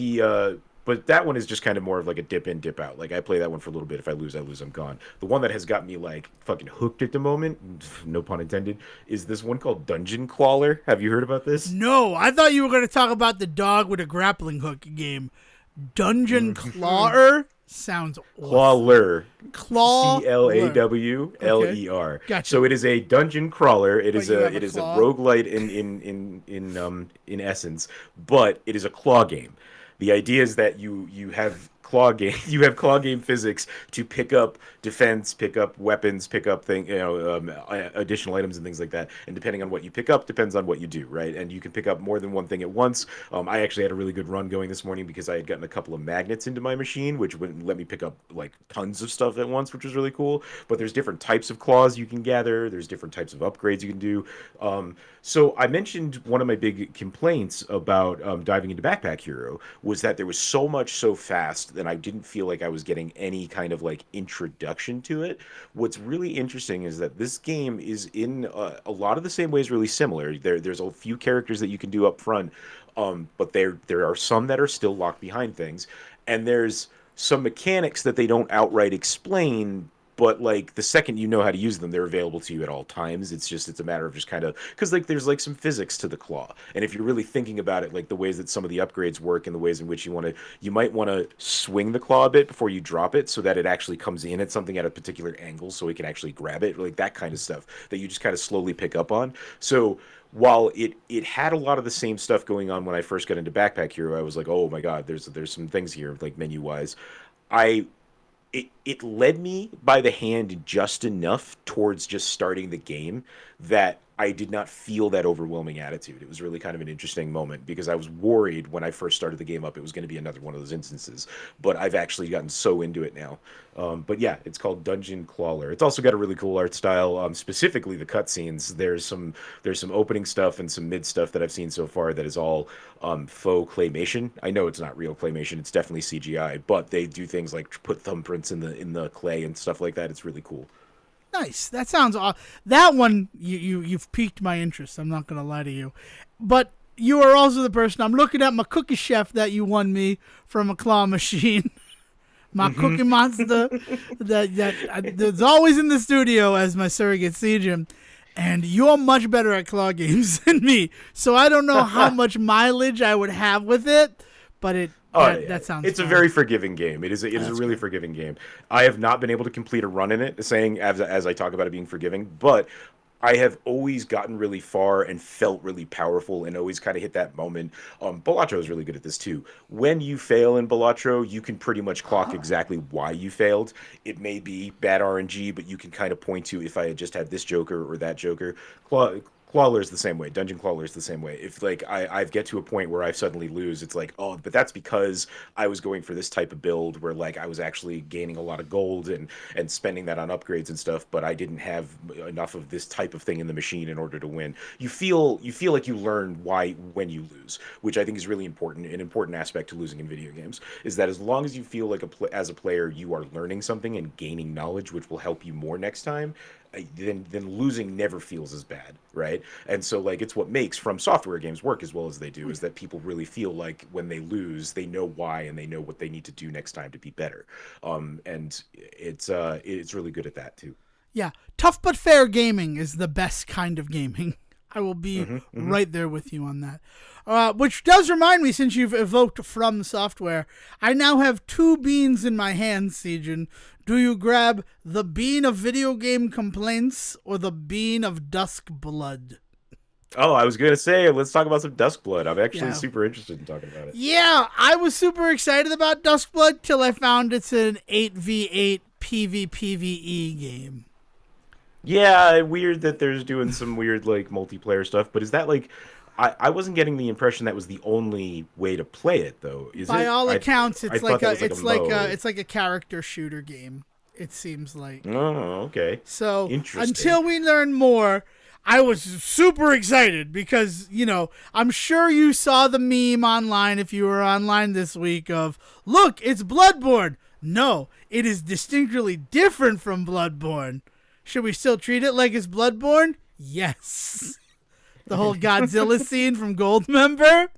But that one is just kind of more of like a dip in, dip out. Like I play that one for a little bit. If I lose, I'm gone. The one that has got me like fucking hooked at the moment, no pun intended, is this one called Dungeon Crawler. Have you heard about this? No, I thought you were going to talk about the dog with a grappling hook game. Dungeon Clawer sounds awesome. Clawler. Claw. Clawler. Okay. Gotcha. So it is a dungeon crawler. It is a claw? roguelite in essence, but it is a claw game. The idea is that you have claw game physics to pick up defense, pick up weapons, pick up additional items and things like that. And depending on what you pick up, depends on what you do, right? And you can pick up more than one thing at once. I actually had a really good run going this morning because I had gotten a couple of magnets into my machine, which would let me pick up like tons of stuff at once, which was really cool. But there's different types of claws you can gather. There's different types of upgrades you can do. So I mentioned one of my big complaints about diving into Backpack Hero was that there was so much so fast that I didn't feel like I was getting any kind of like introduction to it. What's really interesting is that this game is in a lot of the same ways really similar. There's a few characters that you can do up front, but there are some that are still locked behind things, and there's some mechanics that they don't outright explain. But like the second you know how to use them, they're available to you at all times. It's a matter of just kind of because like there's like some physics to the claw, and if you're really thinking about it, like the ways that some of the upgrades work and the ways in which you might want to swing the claw a bit before you drop it, so that it actually comes in at something at a particular angle, so it can actually grab it, like that kind of stuff that you just kind of slowly pick up on. So while it had a lot of the same stuff going on when I first got into Backpack Hero, I was like, oh my god, there's some things here like menu wise. It led me by the hand just enough towards just starting the game that I did not feel that overwhelming attitude. It was really kind of an interesting moment because I was worried when I first started the game up it was going to be another one of those instances. But I've actually gotten so into it now. But yeah, it's called Dungeon Crawler. It's also got a really cool art style. Specifically the cutscenes. There's some opening stuff and some mid stuff that I've seen so far that is all faux claymation. I know it's not real claymation. It's definitely CGI. But they do things like put thumbprints in the clay and stuff like that. It's really cool. Nice. That sounds awesome. That one, you've piqued my interest. I'm not going to lie to you. But you are also the person, I'm looking at my cookie chef that you won me from a claw machine. My cookie monster that's always in the studio as my surrogate Sejohn. And you're much better at claw games than me. So I don't know how much mileage I would have with it, but that sounds It's fun. a very forgiving game. It is a really forgiving game. I have not been able to complete a run in it, saying as I talk about it being forgiving, but I have always gotten really far and felt really powerful and always kind of hit that moment. Balatro is really good at this too. When you fail in Balatro, you can pretty much clock exactly why you failed. It may be bad RNG, but you can kind of point to if I had just had this Joker or that Joker. Clawler is the same way. Dungeon Crawler is the same way. If like I get to a point where I suddenly lose, it's like, oh, but that's because I was going for this type of build where like I was actually gaining a lot of gold and spending that on upgrades and stuff, but I didn't have enough of this type of thing in the machine in order to win. You feel like you learn why when you lose, which I think is really important. An important aspect to losing in video games is that as long as you feel like as a player you are learning something and gaining knowledge, which will help you more next time, then losing never feels as bad, right? And so like it's what makes From Software games work as well as they do, is that people really feel like when they lose they know why and they know what they need to do next time to be better. And it's really good at that too. Yeah, tough but fair gaming is the best kind of gaming. I will be right there with you on that. Which does remind me, since you've evoked From Software, I now have two beans in my hands, Sejohn. Do you grab the bean of video game complaints or the bean of Dusk Blood? Oh, I was going to say, let's talk about some Dusk Blood. I'm actually super interested in talking about it. Yeah, I was super excited about Dusk Blood till I found it's an 8v8 PvPvE game. Yeah, weird that there's doing some weird like multiplayer stuff, but is that like I wasn't getting the impression that was the only way to play it though. By all accounts, it's like a character shooter game. It seems like. Oh, okay. So until we learn more, I was super excited because, I'm sure you saw the meme online if you were online this week of, look, it's Bloodborne. No, it is distinctly different from Bloodborne. Should we still treat it like it's Bloodborne? Yes. The whole Godzilla scene from Goldmember?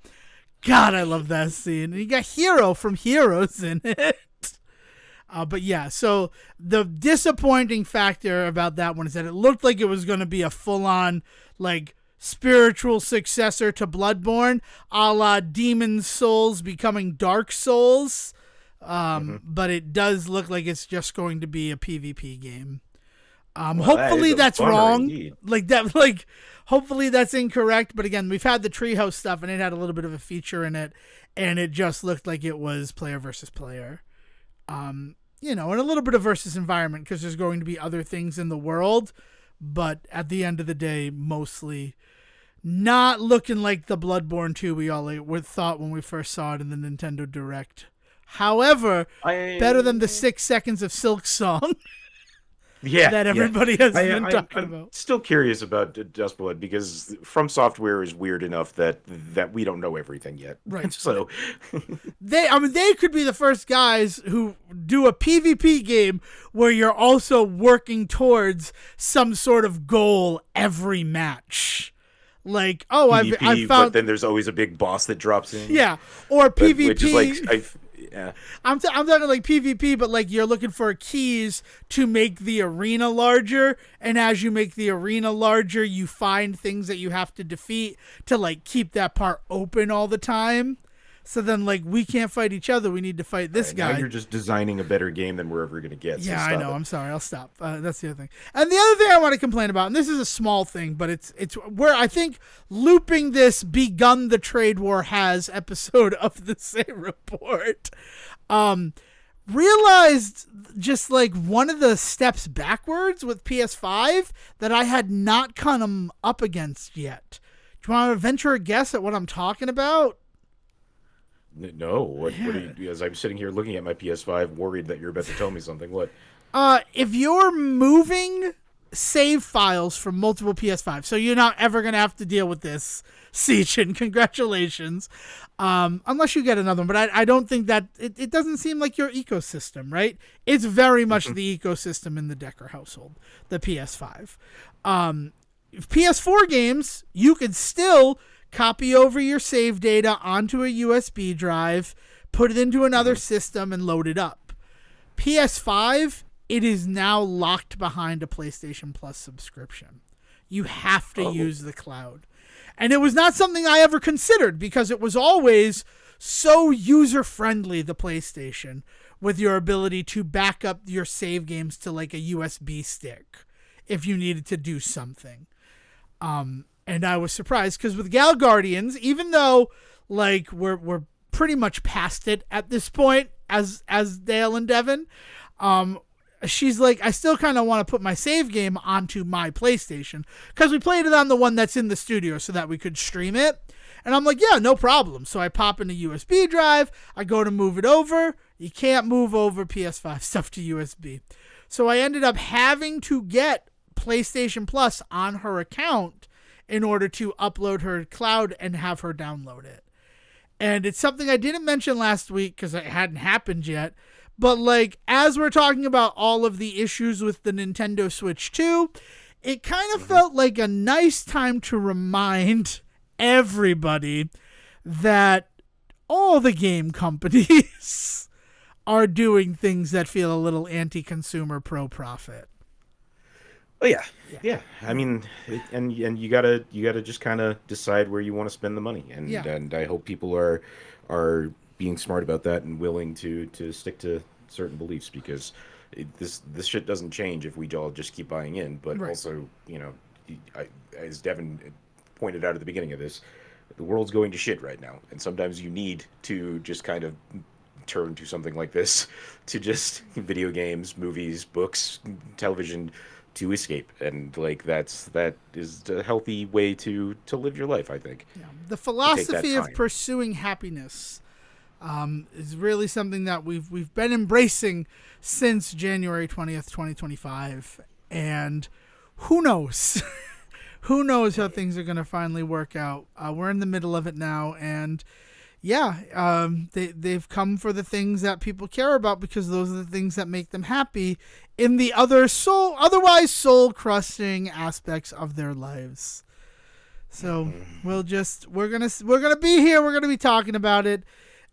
God, I love that scene. And you got Hero from Heroes in it. But yeah, so the disappointing factor about that one is that it looked like it was going to be a full-on, like, spiritual successor to Bloodborne, a la Demon Souls becoming Dark Souls. But it does look like it's just going to be a PvP game. Hopefully that's wrong. Indeed. Hopefully that's incorrect. But again, we've had the Treehouse stuff, and it had a little bit of a feature in it, and it just looked like it was player versus player. And a little bit of versus environment, because there's going to be other things in the world. But at the end of the day, mostly not looking like the Bloodborne 2 we all thought when we first saw it in the Nintendo Direct. However, better than the 6 seconds of Silk Song that everybody has been talking about. I'm still curious about Dustblood, because From Software is weird enough that we don't know everything yet. Right. So they could be the first guys who do a PvP game where you're also working towards some sort of goal every match. Like, PvP, I've found, but then there's always a big boss that drops in. Yeah, or PvP. Which is like, yeah. I'm talking like PvP, but like you're looking for keys to make the arena larger, and as you make the arena larger, you find things that you have to defeat to like keep that part open all the time. So then, like, we can't fight each other. We need to fight this guy. Now you're just designing a better game than we're ever going to get. Yeah, I know. I'm sorry. I'll stop. That's the other thing. And the other thing I want to complain about, and this is a small thing, but it's where I think looping this Begun the Trade War Has episode of the Say Report, realized just like one of the steps backwards with PS5 that I had not come up against yet. Do you want to venture a guess at what I'm talking about? No, what are you, as I'm sitting here looking at my PS5, worried that you're about to tell me something. What? If you're moving save files from multiple PS5, so you're not ever going to have to deal with this, Sejohn, congratulations. Unless you get another one, but I don't think that, it doesn't seem like your ecosystem, right? It's very much the ecosystem in the Decker household, the PS5. PS4 games, you could still copy over your save data onto a USB drive, put it into another system, and load it up. PS5, it is now locked behind a PlayStation Plus subscription. You have to use the cloud. And it was not something I ever considered, because it was always so user-friendly, the PlayStation, with your ability to back up your save games to like a USB stick if you needed to do something. And I was surprised, because with Gal Guardians, even though like we're pretty much past it at this point as Dale and Devon, she's like, I still kind of want to put my save game onto my PlayStation, because we played it on the one that's in the studio so that we could stream it. And I'm like, yeah, no problem. So I pop in a USB drive, I go to move it over. You can't move over PS5 stuff to USB. So I ended up having to get PlayStation Plus on her account in order to upload her cloud and have her download it. And it's something I didn't mention last week because it hadn't happened yet. But like, as we're talking about all of the issues with the Nintendo Switch 2, it kind of felt like a nice time to remind everybody that all the game companies are doing things that feel a little anti-consumer, pro-profit. Oh yeah. I mean, and you gotta just kind of decide where you want to spend the money, and I hope people are being smart about that and willing to stick to certain beliefs, because this shit doesn't change if we all just keep buying in. But also, as Devon pointed out at the beginning of this, the world's going to shit right now, and sometimes you need to just kind of turn to something like this, to just video games, movies, books, television, to escape. And like that is a healthy way to live your life, I think. Yeah. The philosophy of pursuing happiness is really something that we've been embracing since January 20th, 2025. And who knows? Who knows how things are going to finally work out. We're in the middle of it now, and they've come for the things that people care about, because those are the things that make them happy in the otherwise soul-crushing aspects of their lives. So we're gonna be here. We're gonna be talking about it.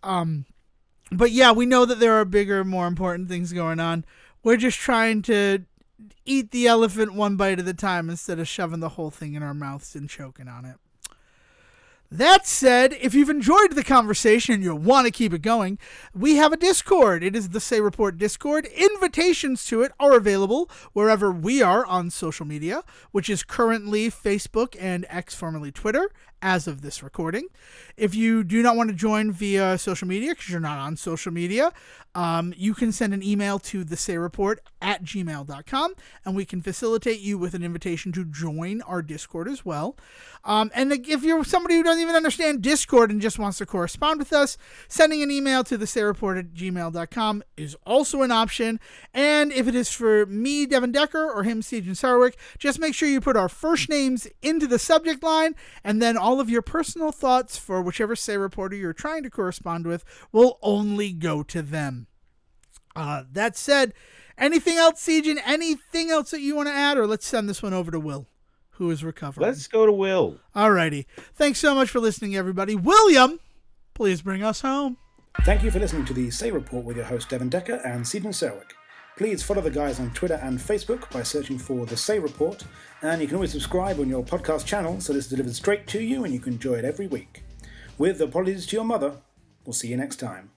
But yeah, we know that there are bigger, more important things going on. We're just trying to eat the elephant one bite at a time instead of shoving the whole thing in our mouths and choking on it. That said, if you've enjoyed the conversation and you want to keep it going, we have a Discord. It is the Say Report Discord. Invitations to it are available wherever we are on social media, which is currently Facebook and X, formerly Twitter, as of this recording. If you do not want to join via social media because you're not on social media, you can send an email to thesayreport@gmail.com and we can facilitate you with an invitation to join our Discord as well. And if you're somebody who doesn't even understand Discord and just wants to correspond with us, sending an email to thesayreport@gmail.com is also an option. And if it is for me, Devon Decker, or him, Sejohn Sarwick, just make sure you put our first names into the subject line, and then all of your personal thoughts for whichever Say Reporter you're trying to correspond with will only go to them. That said, anything else, Sejohn? Anything else that you want to add, or let's send this one over to Will, who is recovering? Let's go to Will. Alrighty. Thanks so much for listening, everybody. William, please bring us home. Thank you for listening to the Say Report with your host Devon Decker and Sejohn Sarwick. Please follow the guys on Twitter and Facebook by searching for The Say Report, and you can always subscribe on your podcast channel so this is delivered straight to you and you can enjoy it every week. With apologies to your mother, we'll see you next time.